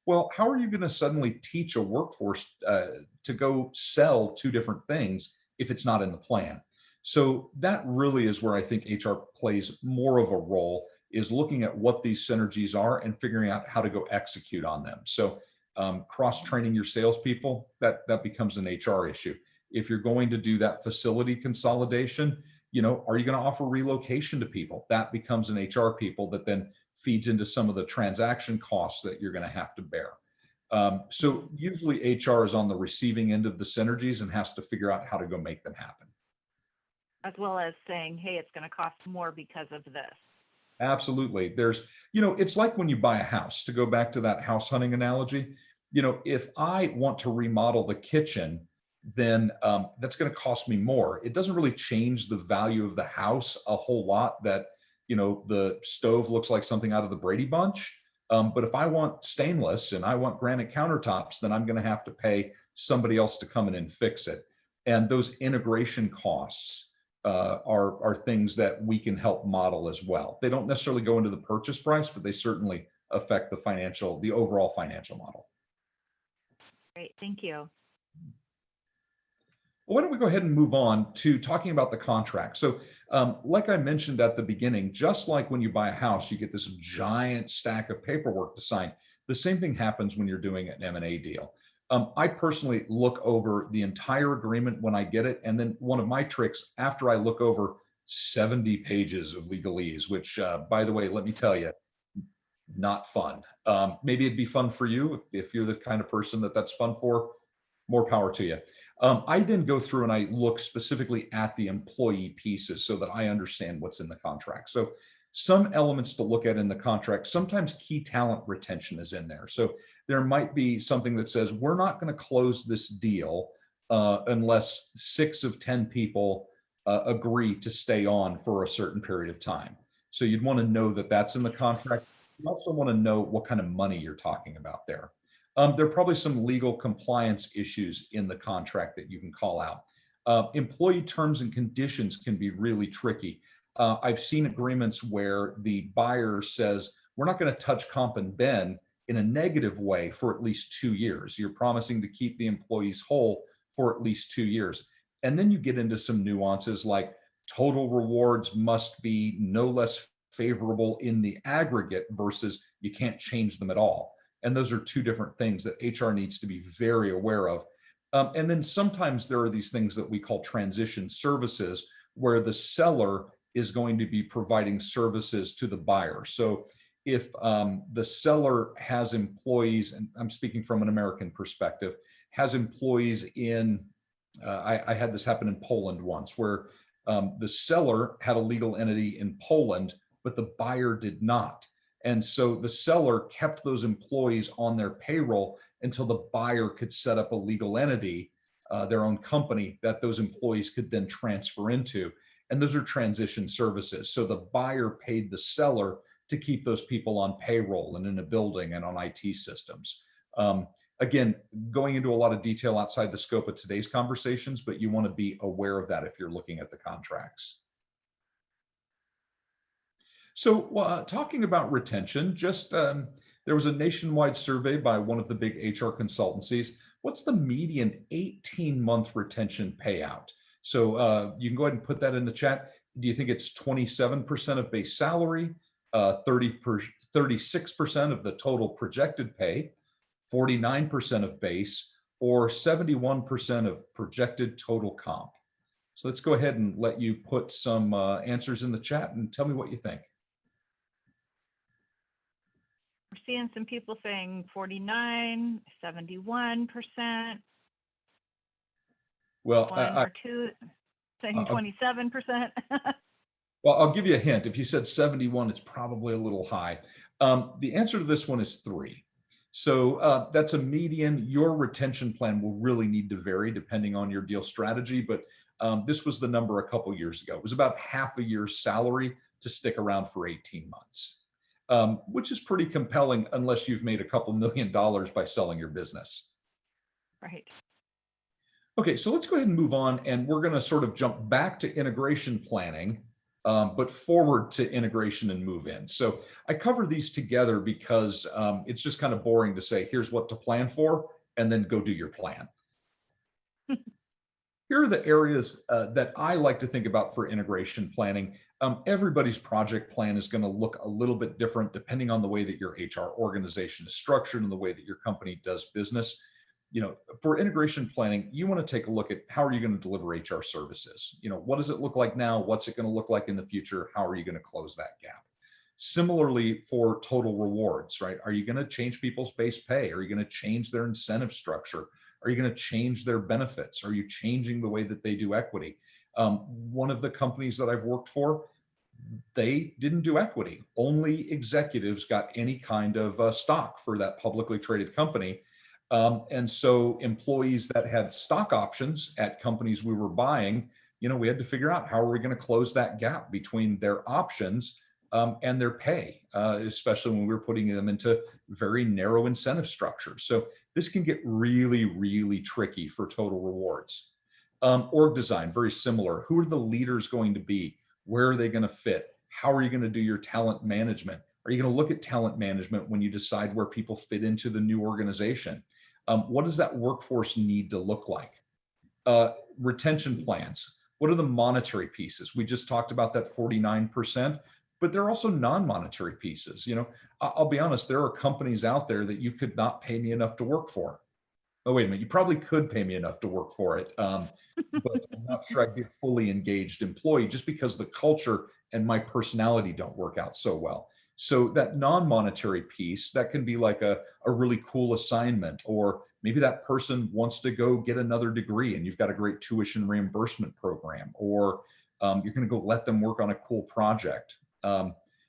Well, how are you going to suddenly teach a workforce to go sell two different things if it's not in the plan? So that really is where I think HR plays more of a role, is looking at what these synergies are and figuring out how to go execute on them. So cross-training your salespeople, that becomes an HR issue. If you're going to do that facility consolidation, are you going to offer relocation to people? That becomes an HR people that then feeds into some of the transaction costs that you're going to have to bear. So usually HR is on the receiving end of the synergies and has to figure out how to go make them happen. As well as saying, hey, it's going to cost more because of this. Absolutely. There's, it's like when you buy a house, to go back to that house hunting analogy, if I want to remodel the kitchen, then that's going to cost me more. It doesn't really change the value of the house a whole lot that, the stove looks like something out of the Brady Bunch. But if I want stainless and I want granite countertops, then I'm going to have to pay somebody else to come in and fix it. And those integration costs are things that we can help model as well. They don't necessarily go into the purchase price, but they certainly affect the overall financial model. Great, thank you. Well, why don't we go ahead and move on to talking about the contract. So like I mentioned at the beginning, just like when you buy a house, you get this giant stack of paperwork to sign. The same thing happens when you're doing an M&A deal. I personally look over the entire agreement when I get it. And then one of my tricks, after I look over 70 pages of legalese, which by the way, let me tell you, not fun. Maybe it'd be fun for you if you're the kind of person that's fun for, more power to you. I then go through and I look specifically at the employee pieces so that I understand what's in the contract. So some elements to look at in the contract, sometimes key talent retention is in there. So there might be something that says, we're not going to close this deal unless 6 of 10 people agree to stay on for a certain period of time. So you'd want to know that that's in the contract. You also want to know what kind of money you're talking about there. There are probably some legal compliance issues in the contract that you can call out. Employee terms and conditions can be really tricky. I've seen agreements where the buyer says, we're not going to touch comp and ben in a negative way for at least 2 years. You're promising to keep the employees whole for at least 2 years. And then you get into some nuances like total rewards must be no less favorable in the aggregate versus you can't change them at all. And those are 2 different things that HR needs to be very aware of. And then sometimes there are these things that we call transition services, where the seller is going to be providing services to the buyer. So if the seller has employees, and I'm speaking from an American perspective, has employees in, I had this happen in Poland once, where the seller had a legal entity in Poland, but the buyer did not. And so the seller kept those employees on their payroll until the buyer could set up a legal entity, their own company, that those employees could then transfer into. And those are transition services. So the buyer paid the seller to keep those people on payroll and in a building and on IT systems. Again, going into a lot of detail outside the scope of today's conversations, but you want to be aware of that if you're looking at the contracts. So talking about retention, there was a nationwide survey by one of the big HR consultancies. What's the median 18-month retention payout? So you can go ahead and put that in the chat. Do you think it's 27% of base salary, 36% of the total projected pay, 49% of base, or 71% of projected total comp? So let's go ahead and let you put some answers in the chat and tell me what you think. We're seeing some people saying 49, 71%. Well, One or two saying 27%. Well, I'll give you a hint. If you said 71, it's probably a little high. The answer to this one is 3. So that's a median. Your retention plan will really need to vary depending on your deal strategy, but this was the number a couple years ago. It was about half a year's salary to stick around for 18 months, which is pretty compelling unless you've made a couple $1 million by selling your business. Right. Okay, so let's go ahead and move on, and we're going to sort of jump back to integration planning, but forward to integration and move in. So I cover these together because it's just kind of boring to say, here's what to plan for, and then go do your plan. Here are the areas that I like to think about for integration planning. Everybody's project plan is going to look a little bit different depending on the way that your HR organization is structured and the way that your company does business. For integration planning, you want to take a look at how are you going to deliver HR services? What does it look like now? What's it going to look like in the future? How are you going to close that gap? Similarly, for total rewards, right? Are you going to change people's base pay? Are you going to change their incentive structure? Are you going to change their benefits? Are you changing the way that they do equity? One of the companies that I've worked for, they didn't do equity. Only executives got any kind of stock for that publicly traded company. And so employees that had stock options at companies we were buying, we had to figure out how are we going to close that gap between their options and their pay, especially when we were putting them into very narrow incentive structures. So this can get really, really tricky for total rewards. Org design, very similar. Who are the leaders going to be? Where are they going to fit? How are you going to do your talent management? Are you going to look at talent management when you decide where people fit into the new organization? What does that workforce need to look like? Retention plans. What are the monetary pieces? We just talked about that 49%, but there are also non-monetary pieces. I'll be honest, there are companies out there that you could not pay me enough to work for. Oh, wait a minute, you probably could pay me enough to work for it, but I'm not sure I'd be a fully engaged employee just because the culture and my personality don't work out so well. So that non-monetary piece, that can be like a really cool assignment, or maybe that person wants to go get another degree and you've got a great tuition reimbursement program, or you're going to go let them work on a cool project.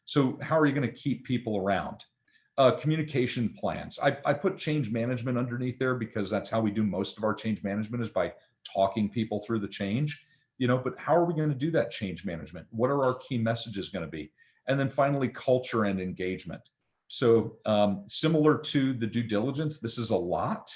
So how are you going to keep people around? Communication plans. I put change management underneath there because that's how we do most of our change management, is by talking people through the change, but how are we going to do that change management? What are our key messages going to be? And then finally, culture and engagement. So similar to the due diligence, this is a lot.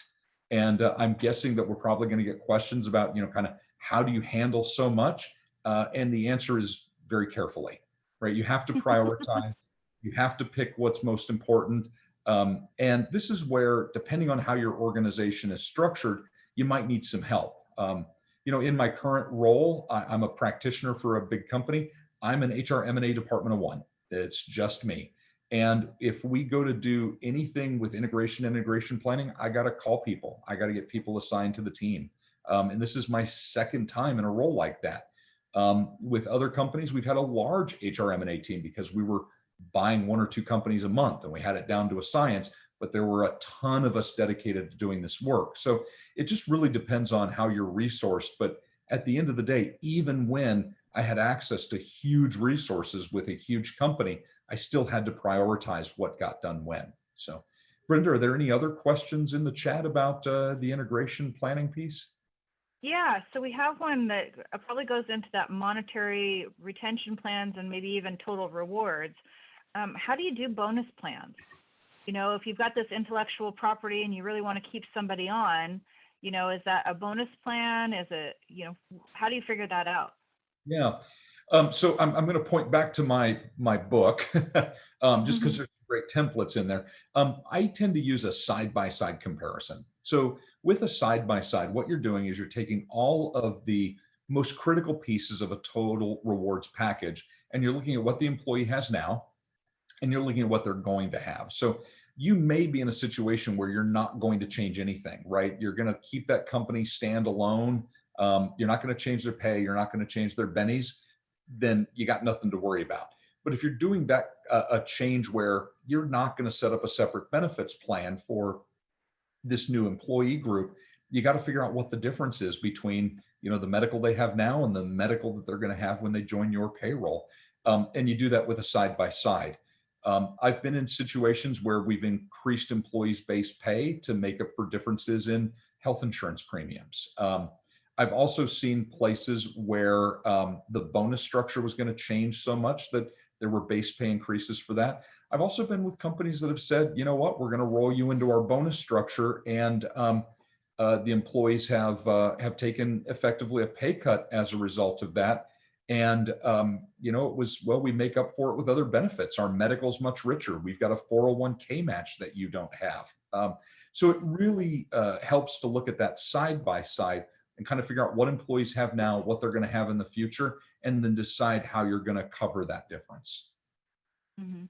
And I'm guessing that we're probably going to get questions about, kind of how do you handle so much? And the answer is very carefully, right? You have to prioritize. You have to pick what's most important. And this is where, depending on how your organization is structured, you might need some help. In my current role, I'm a practitioner for a big company. I'm an HR M&A department of one. It's just me. And if we go to do anything with integration planning, I got to call people. I got to get people assigned to the team. And this is my second time in a role like that. With other companies, we've had a large HR M&A team because we were buying one or two companies a month and we had it down to a science, but there were a ton of us dedicated to doing this work. So it just really depends on how you're resourced. But at the end of the day, even when I had access to huge resources with a huge company, I still had to prioritize what got done when. So Brenda, are there any other questions in the chat about the integration planning piece? Yeah, so we have one that probably goes into that monetary retention plans and maybe even total rewards. How do you do bonus plans? If you've got this intellectual property and you really want to keep somebody on, is that a bonus plan? Is it, how do you figure that out? Yeah. So I'm going to point back to my book, just because there's great templates in there. I tend to use a side-by-side comparison. So with a side-by-side, what you're doing is you're taking all of the most critical pieces of a total rewards package, and you're looking at what the employee has now, and you're looking at what they're going to have. So you may be in a situation where you're not going to change anything, right? You're going to keep that company standalone. You're not going to change their pay. You're not going to change their bennies. Then you got nothing to worry about. But if you're doing that, a change where you're not going to set up a separate benefits plan for this new employee group, you got to figure out what the difference is between, the medical they have now and the medical that they're going to have when they join your payroll. And you do that with a side-by-side. I've been in situations where we've increased employees' base pay to make up for differences in health insurance premiums. I've also seen places where the bonus structure was going to change so much that there were base pay increases for that. I've also been with companies that have said, you know what, we're going to roll you into our bonus structure, and the employees have taken effectively a pay cut as a result of that. And, it was, well, we make up for it with other benefits. Our medical's much richer. We've got a 401k match that you don't have. So it really helps to look at that side by side and kind of figure out what employees have now, what they're going to have in the future, and then decide how you're going to cover that difference. Mm-hmm.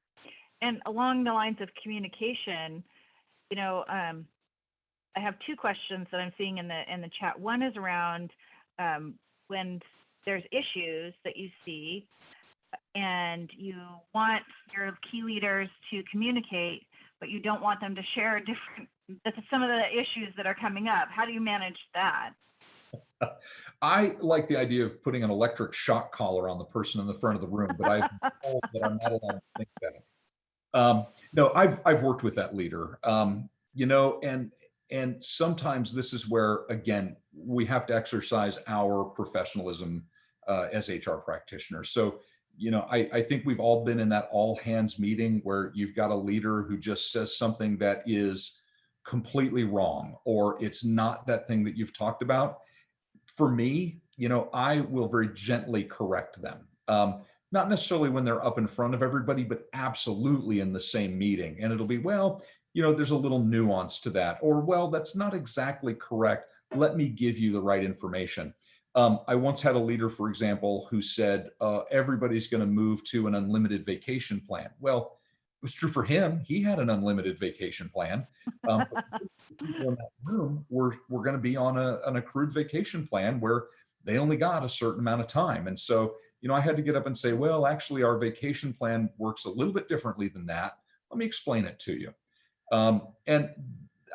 And along the lines of communication, I have two questions that I'm seeing in the chat. One is around when there's issues that you see and you want your key leaders to communicate, but you don't want them to share some of the issues that are coming up. How do you manage that? I like the idea of putting an electric shock collar on the person in the front of the room, but I've been told that I'm not allowed to think that. No, I've worked with that leader, and sometimes this is where, again, we have to exercise our professionalism as HR practitioners. So, I think we've all been in that all hands meeting where you've got a leader who just says something that is completely wrong, or it's not that thing that you've talked about. For me, I will very gently correct them. Not necessarily when they're up in front of everybody, but absolutely in the same meeting. And it'll be, well, there's a little nuance to that, or, well, that's not exactly correct. Let me give you the right information. I once had a leader, for example, who said, everybody's going to move to an unlimited vacation plan. Well, it was true for him. He had an unlimited vacation plan. But people in that room were going to be on an accrued vacation plan where they only got a certain amount of time. And so, I had to get up and say, well, actually, our vacation plan works a little bit differently than that. Let me explain it to you. And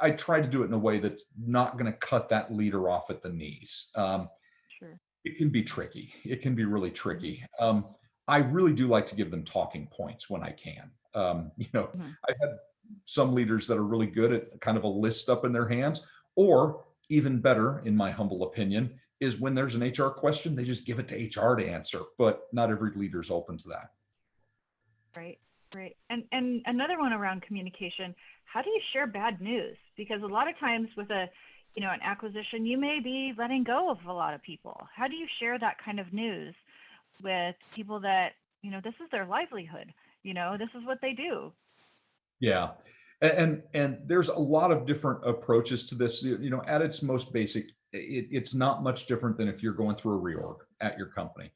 I try to do it in a way that's not going to cut that leader off at the knees. Sure. It can be tricky. It can be really tricky. I really do like to give them talking points when I can. I've had some leaders that are really good at kind of a list up in their hands, or even better, in my humble opinion, is when there's an HR question, they just give it to HR to answer, but not every leader is open to that. Right. And another one around communication, how do you share bad news? Because a lot of times with an acquisition, you may be letting go of a lot of people. How do you share that kind of news with people that, this is their livelihood, this is what they do? Yeah. And there's a lot of different approaches to this. At its most basic, it's not much different than if you're going through a reorg at your company.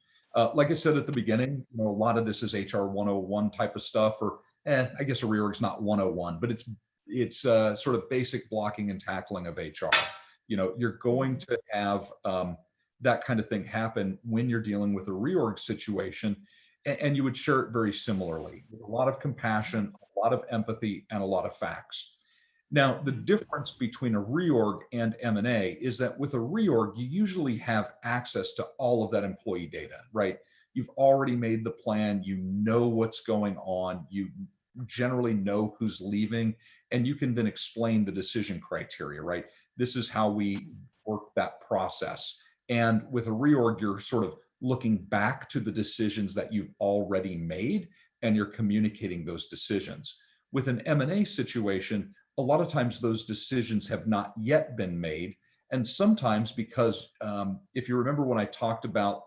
Like I said at the beginning, a lot of this is HR 101 type of stuff, or I guess a reorg is not 101, but it's sort of basic blocking and tackling of HR. You're going to have that kind of thing happen when you're dealing with a reorg situation, and you would share it very similarly, with a lot of compassion, a lot of empathy, and a lot of facts. Now, the difference between a reorg and M&A is that with a reorg, you usually have access to all of that employee data, right? You've already made the plan, you know what's going on, you generally know who's leaving, and you can then explain the decision criteria, right? This is how we work that process. And with a reorg, you're sort of looking back to the decisions that you've already made, and you're communicating those decisions. With an M&A situation, a lot of times those decisions have not yet been made. And sometimes because if you remember when I talked about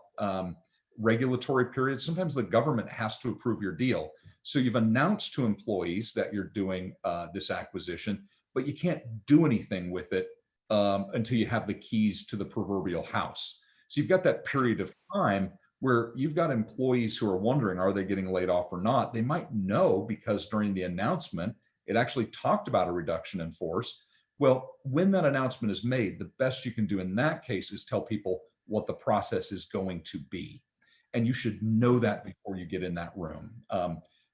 regulatory periods, sometimes the government has to approve your deal. So you've announced to employees that you're doing this acquisition, but you can't do anything with it until you have the keys to the proverbial house. So you've got that period of time where you've got employees who are wondering, are they getting laid off or not? They might know because during the announcement, it actually talked about a reduction in force. Well, when that announcement is made, the best you can do in that case is tell people what the process is going to be. And you should know that before you get in that room.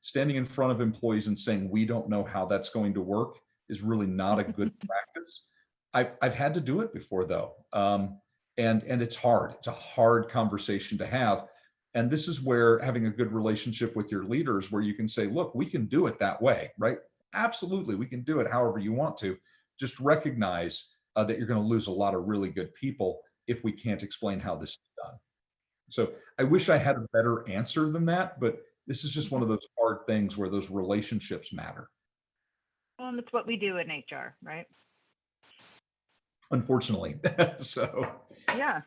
Standing in front of employees and saying, we don't know how that's going to work is really not a good practice. I've had to do it before though. And it's hard. It's a hard conversation to have. And this is where having a good relationship with your leaders, where you can say, look, we can do it that way, right? Absolutely, we can do it however you want to. Just recognize that you're going to lose a lot of really good people if we can't explain how this is done. So I wish I had a better answer than that, but this is just one of those hard things where those relationships matter. Well, and that's what we do in HR, right? Unfortunately. So yeah.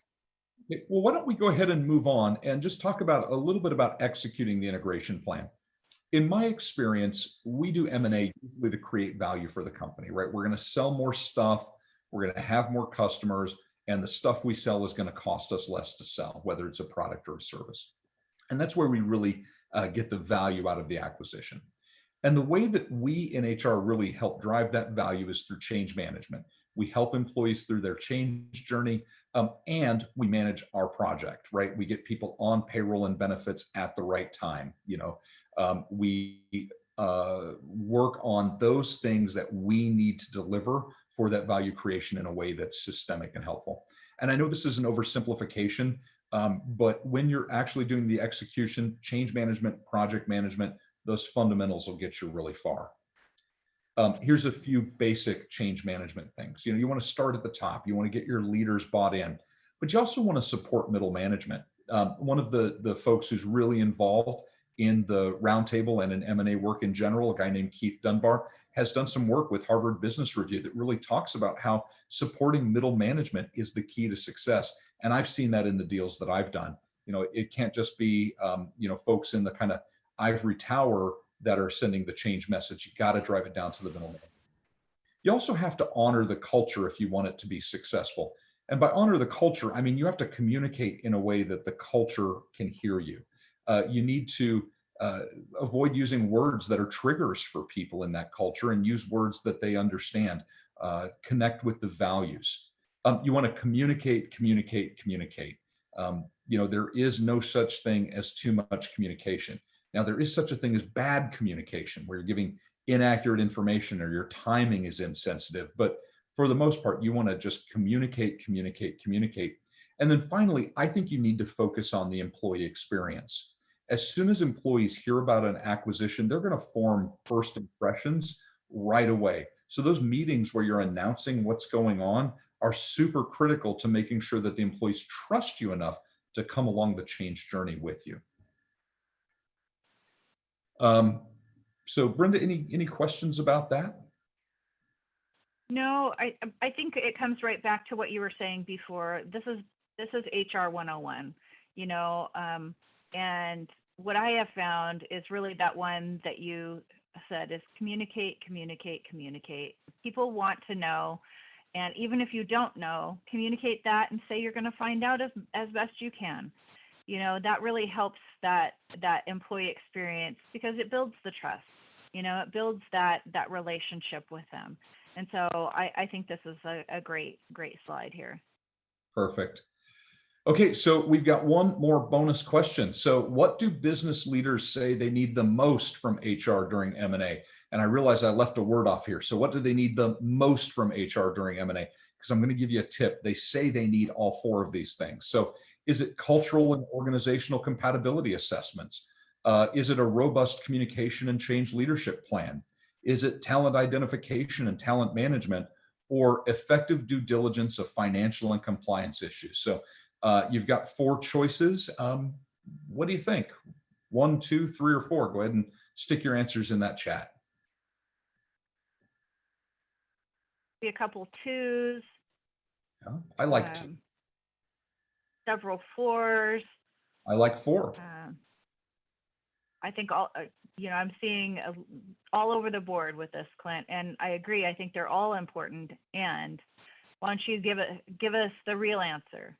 Well, why don't we go ahead and move on and just talk about a little bit about executing the integration plan. In my experience, we do M&A usually to create value for the company, right? We're going to sell more stuff, we're going to have more customers, and the stuff we sell is going to cost us less to sell, whether it's a product or a service. And that's where we really get the value out of the acquisition. And the way that we in HR really help drive that value is through change management. We help employees through their change journey, and we manage our project, right? We get people on payroll and benefits at the right time. We work on those things that we need to deliver for that value creation in a way that's systemic and helpful. And I know this is an oversimplification, but when you're actually doing the execution, change management, project management, those fundamentals will get you really far. Here's a few basic change management things. You want to start at the top. You want to get your leaders bought in, but you also want to support middle management. One of the folks who's really involved in the Roundtable and in M&A work in general, a guy named Keith Dunbar, has done some work with Harvard Business Review that really talks about how supporting middle management is the key to success. And I've seen that in the deals that I've done. It can't just be, folks in the kind of ivory tower that are sending the change message. You got to drive it down to the middle. You also have to honor the culture if you want it to be successful. And by honor the culture, I mean, you have to communicate in a way that the culture can hear you. You need to avoid using words that are triggers for people in that culture and use words that they understand, connect with the values. You want to communicate, communicate, communicate. There is no such thing as too much communication. Now, there is such a thing as bad communication, where you're giving inaccurate information or your timing is insensitive. But for the most part, you want to just communicate, communicate, communicate. And then finally, I think you need to focus on the employee experience. As soon as employees hear about an acquisition, they're going to form first impressions right away. So those meetings where you're announcing what's going on are super critical to making sure that the employees trust you enough to come along the change journey with you. So Brenda, any questions about that? No, I think it comes right back to what you were saying before. This is HR 101, and what I have found is really that one that you said is communicate, communicate, communicate. People want to know, and even if you don't know, communicate that and say you're going to find out as best you can. That really helps that employee experience, because it builds the trust. It builds that relationship with them. And so I think this is a great slide here. Perfect. Okay, so we've got one more bonus question. So what do business leaders say they need the most from HR during M&A? And I realize I left a word off here. So what do they need the most from HR during M&A? Because I'm going to give you a tip. They say they need all four of these things. So is it cultural and organizational compatibility assessments? Is it a robust communication and change leadership plan? Is it talent identification and talent management, or effective due diligence of financial and compliance issues? So you've got four choices. What do you think? 1, 2, 3, or 4? Go ahead and stick your answers in that chat. Be a couple 2s. Yeah, I like 2. Several 4s. I like 4. I think I'm seeing all over the board with this, Klint, and I agree. I think they're all important. And why don't you give us the real answer?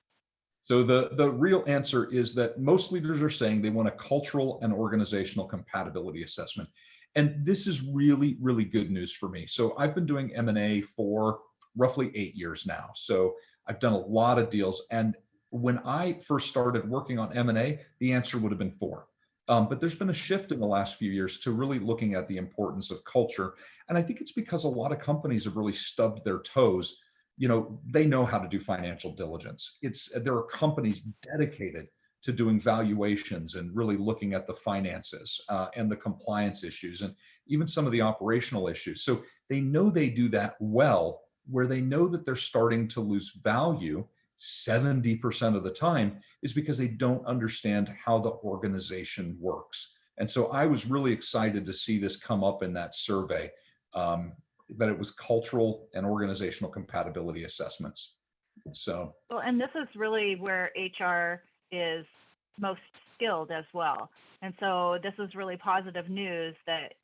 So the real answer is that most leaders are saying they want a cultural and organizational compatibility assessment. And this is really, really good news for me. So I've been doing M&A for roughly 8 years now. So I've done a lot of deals. And when I first started working on M&A, the answer would have been 4. But there's been a shift in the last few years to really looking at the importance of culture. And I think it's because a lot of companies have really stubbed their toes. They know how to do financial diligence. There are companies dedicated to doing valuations and really looking at the finances and the compliance issues and even some of the operational issues. So they know they do that well. Where they know that they're starting to lose value 70% of the time is because they don't understand how the organization works. And so I was really excited to see this come up in that survey, that it was cultural and organizational compatibility assessments. So, well, and this is really where HR is most skilled as well. And so this is really positive news that,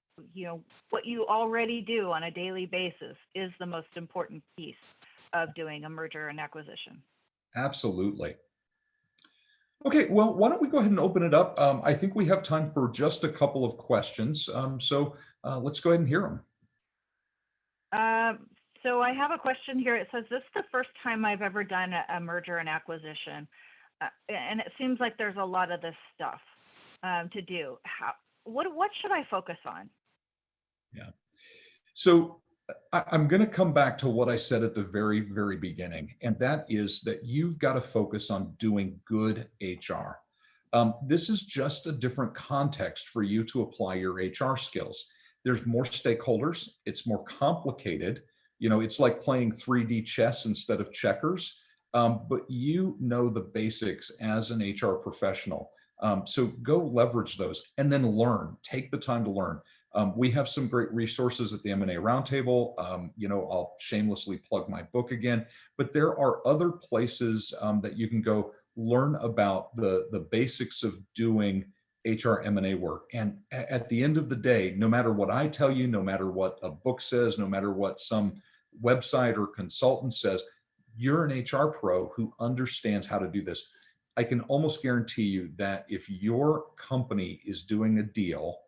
what you already do on a daily basis is the most important piece of doing a merger and acquisition. Absolutely. Okay, well, why don't we go ahead and open it up? I think we have time for just a couple of questions. So let's go ahead and hear them. So I have a question here. It says, this is the first time I've ever done a merger and acquisition. And it seems like there's a lot of this stuff to do. What should I focus on? Yeah. So I'm going to come back to what I said at the very, very beginning, and that is that you've got to focus on doing good HR. This is just a different context for you to apply your HR skills. There's more stakeholders. It's more complicated. It's like playing 3D chess instead of checkers, but you know the basics as an HR professional. So go leverage those and then learn. Take the time to learn. We have some great resources at the M&A Roundtable. I'll shamelessly plug my book again, but there are other places that you can go learn about the basics of doing HR M&A work. And at the end of the day, no matter what I tell you, no matter what a book says, no matter what some website or consultant says, you're an HR pro who understands how to do this. I can almost guarantee you that if your company is doing a deal,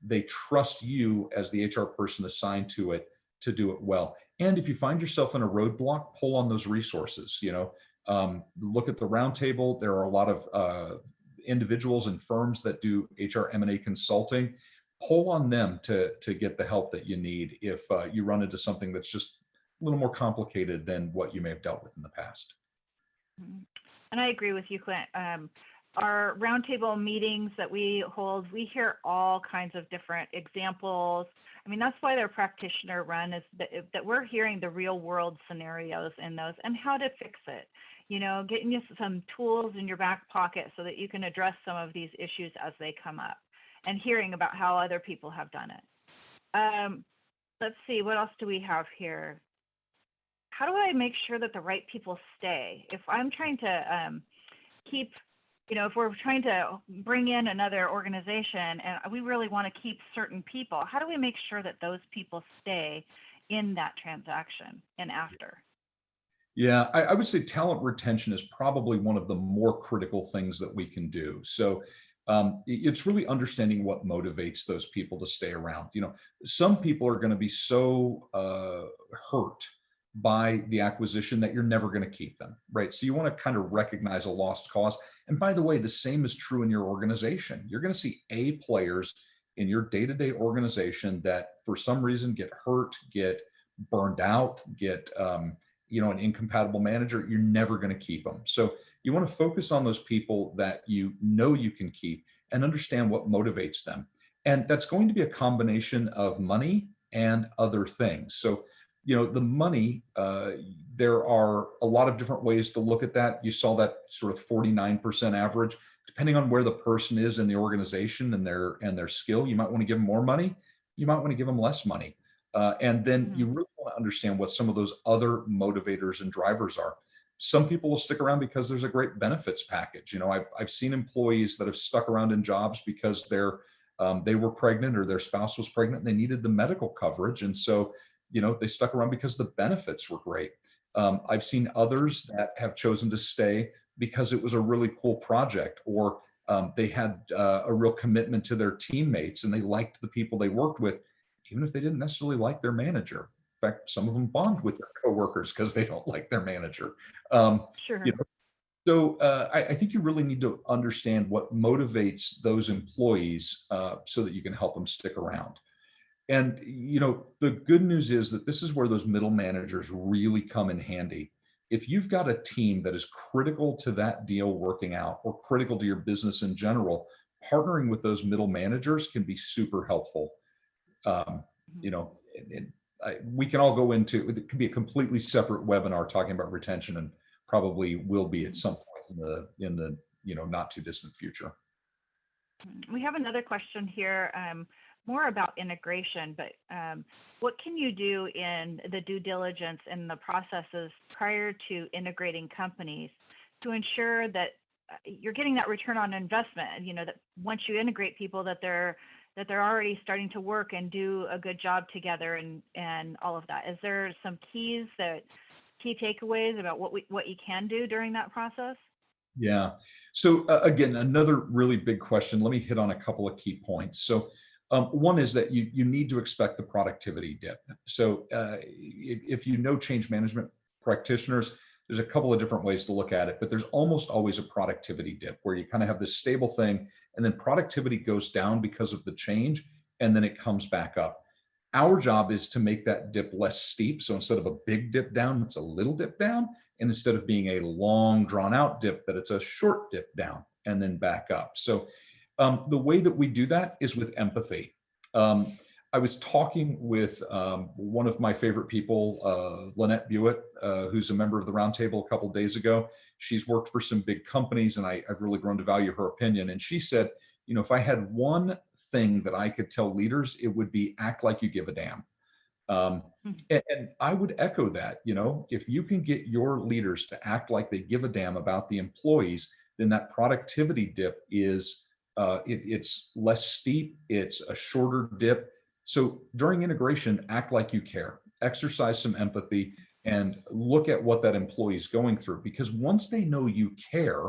they trust you as the HR person assigned to it to do it well. And if you find yourself in a roadblock, pull on those resources. Look at the roundtable. There are a lot of individuals and firms that do HR M&A consulting. Pull on them to get the help that you need if you run into something that's just a little more complicated than what you may have dealt with in the past. And I agree with you, Clint. Our roundtable meetings that we hold, we hear all kinds of different examples. I mean, that's why they're practitioner run, is that we're hearing the real world scenarios in those and how to fix it. Getting you some tools in your back pocket so that you can address some of these issues as they come up, and hearing about how other people have done it. Let's see, what else do we have here? How do I make sure that the right people stay? If I'm trying to if we're trying to bring in another organization and we really want to keep certain people, how do we make sure that those people stay in that transaction and after? Yeah, I would say talent retention is probably one of the more critical things that we can do. So it's really understanding what motivates those people to stay around. Some people are going to be so hurt by the acquisition that you're never going to keep them, right? So you want to kind of recognize a lost cause. And by the way, the same is true in your organization. You're going to see A players in your day-to-day organization that for some reason get hurt, get burned out, get an incompatible manager. You're never going to keep them. So you want to focus on those people that you know you can keep and understand what motivates them. And that's going to be a combination of money and other things. So the money, there are a lot of different ways to look at that. You saw that sort of 49% average. Depending on where the person is in the organization and their skill, you might want to give them more money. You might want to give them less money. And then you really want to understand what some of those other motivators and drivers are. Some people will stick around because there's a great benefits package. I've seen employees that have stuck around in jobs because they were pregnant or their spouse was pregnant and they needed the medical coverage. And so they stuck around because the benefits were great. I've seen others that have chosen to stay because it was a really cool project, or they had a real commitment to their teammates and they liked the people they worked with, even if they didn't necessarily like their manager. In fact, some of them bond with their coworkers because they don't like their manager. Sure. So I think you really need to understand what motivates those employees so that you can help them stick around. And, the good news is that this is where those middle managers really come in handy. If you've got a team that is critical to that deal working out or critical to your business in general, partnering with those middle managers can be super helpful. We can all go into, it could be a completely separate webinar talking about retention, and probably will be at some point in the not too distant future. We have another question here. More about integration, but what can you do in the due diligence and the processes prior to integrating companies to ensure that you're getting that return on investment? That once you integrate people, that they're already starting to work and do a good job together and all of that. Is there some key takeaways about what you can do during that process? Yeah. So again, another really big question. Let me hit on a couple of key points. So one is that you need to expect the productivity dip. So if change management practitioners, there's a couple of different ways to look at it, but there's almost always a productivity dip where you kind of have this stable thing and then productivity goes down because of the change and then it comes back up. Our job is to make that dip less steep. So instead of a big dip down, it's a little dip down. And instead of being a long drawn out dip, that it's a short dip down and then back up. So the way that we do that is with empathy. I was talking with one of my favorite people, Lynette Buitt, who's a member of the Roundtable a couple of days ago. She's worked for some big companies and I've really grown to value her opinion. And she said, if I had one thing that I could tell leaders, it would be act like you give a damn. And I would echo that. If you can get your leaders to act like they give a damn about the employees, then that productivity dip is it's less steep, it's a shorter dip. So during integration, act like you care, exercise some empathy, and look at what that employee is going through. Because once they know you care,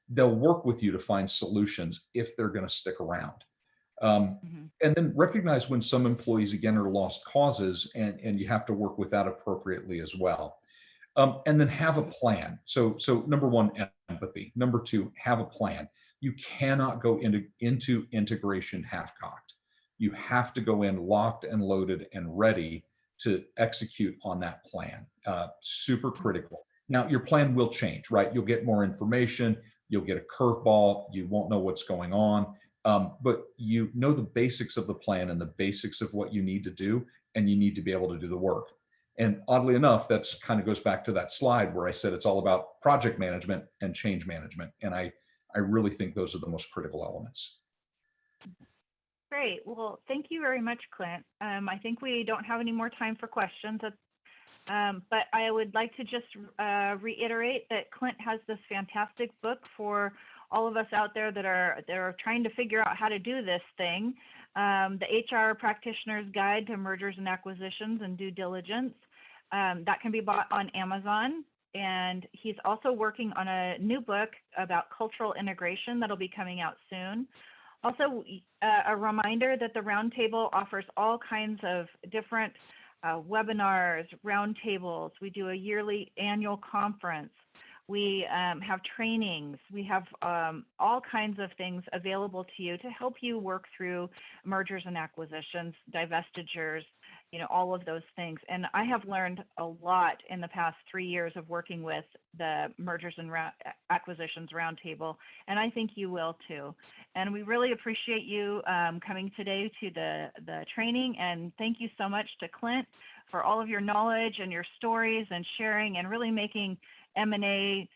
they'll work with you to find solutions if they're going to stick around. And then recognize when some employees, again, are lost causes, and you have to work with that appropriately as well. And then have a plan. So number one, empathy. Number two, have a plan. You cannot go into integration half-cocked. You have to go in locked and loaded and ready to execute on that plan. Super critical. Now, your plan will change, right? You'll get more information. You'll get a curveball. You won't know what's going on. But you know the basics of the plan and the basics of what you need to do, and you need to be able to do the work. And oddly enough, that's kind of goes back to that slide where I said it's all about project management and change management. And I really think those are the most critical elements. Great. Well, thank you very much, Klint. I think we don't have any more time for questions, but I would like to just reiterate that Klint has this fantastic book for all of us out there that are trying to figure out how to do this thing. The HR Practitioner's Guide to Mergers and Acquisitions and Due Diligence. That can be bought on Amazon. And he's also working on a new book about cultural integration that'll be coming out soon. Also, a reminder that the Roundtable offers all kinds of different webinars, roundtables. We do a yearly annual conference. We have trainings. We have all kinds of things available to you to help you work through mergers and acquisitions, divestitures, all of those things. And I have learned a lot in the past 3 years of working with the Mergers and Acquisitions Roundtable, and I think you will too. And we really appreciate you coming today to the training, and thank you so much to Klint for all of your knowledge and your stories and sharing and really making M&A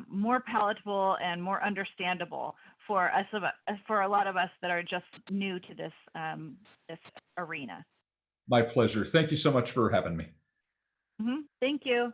more palatable and more understandable for us, for a lot of us that are just new to this this arena. My pleasure. Thank you so much for having me. Thank you.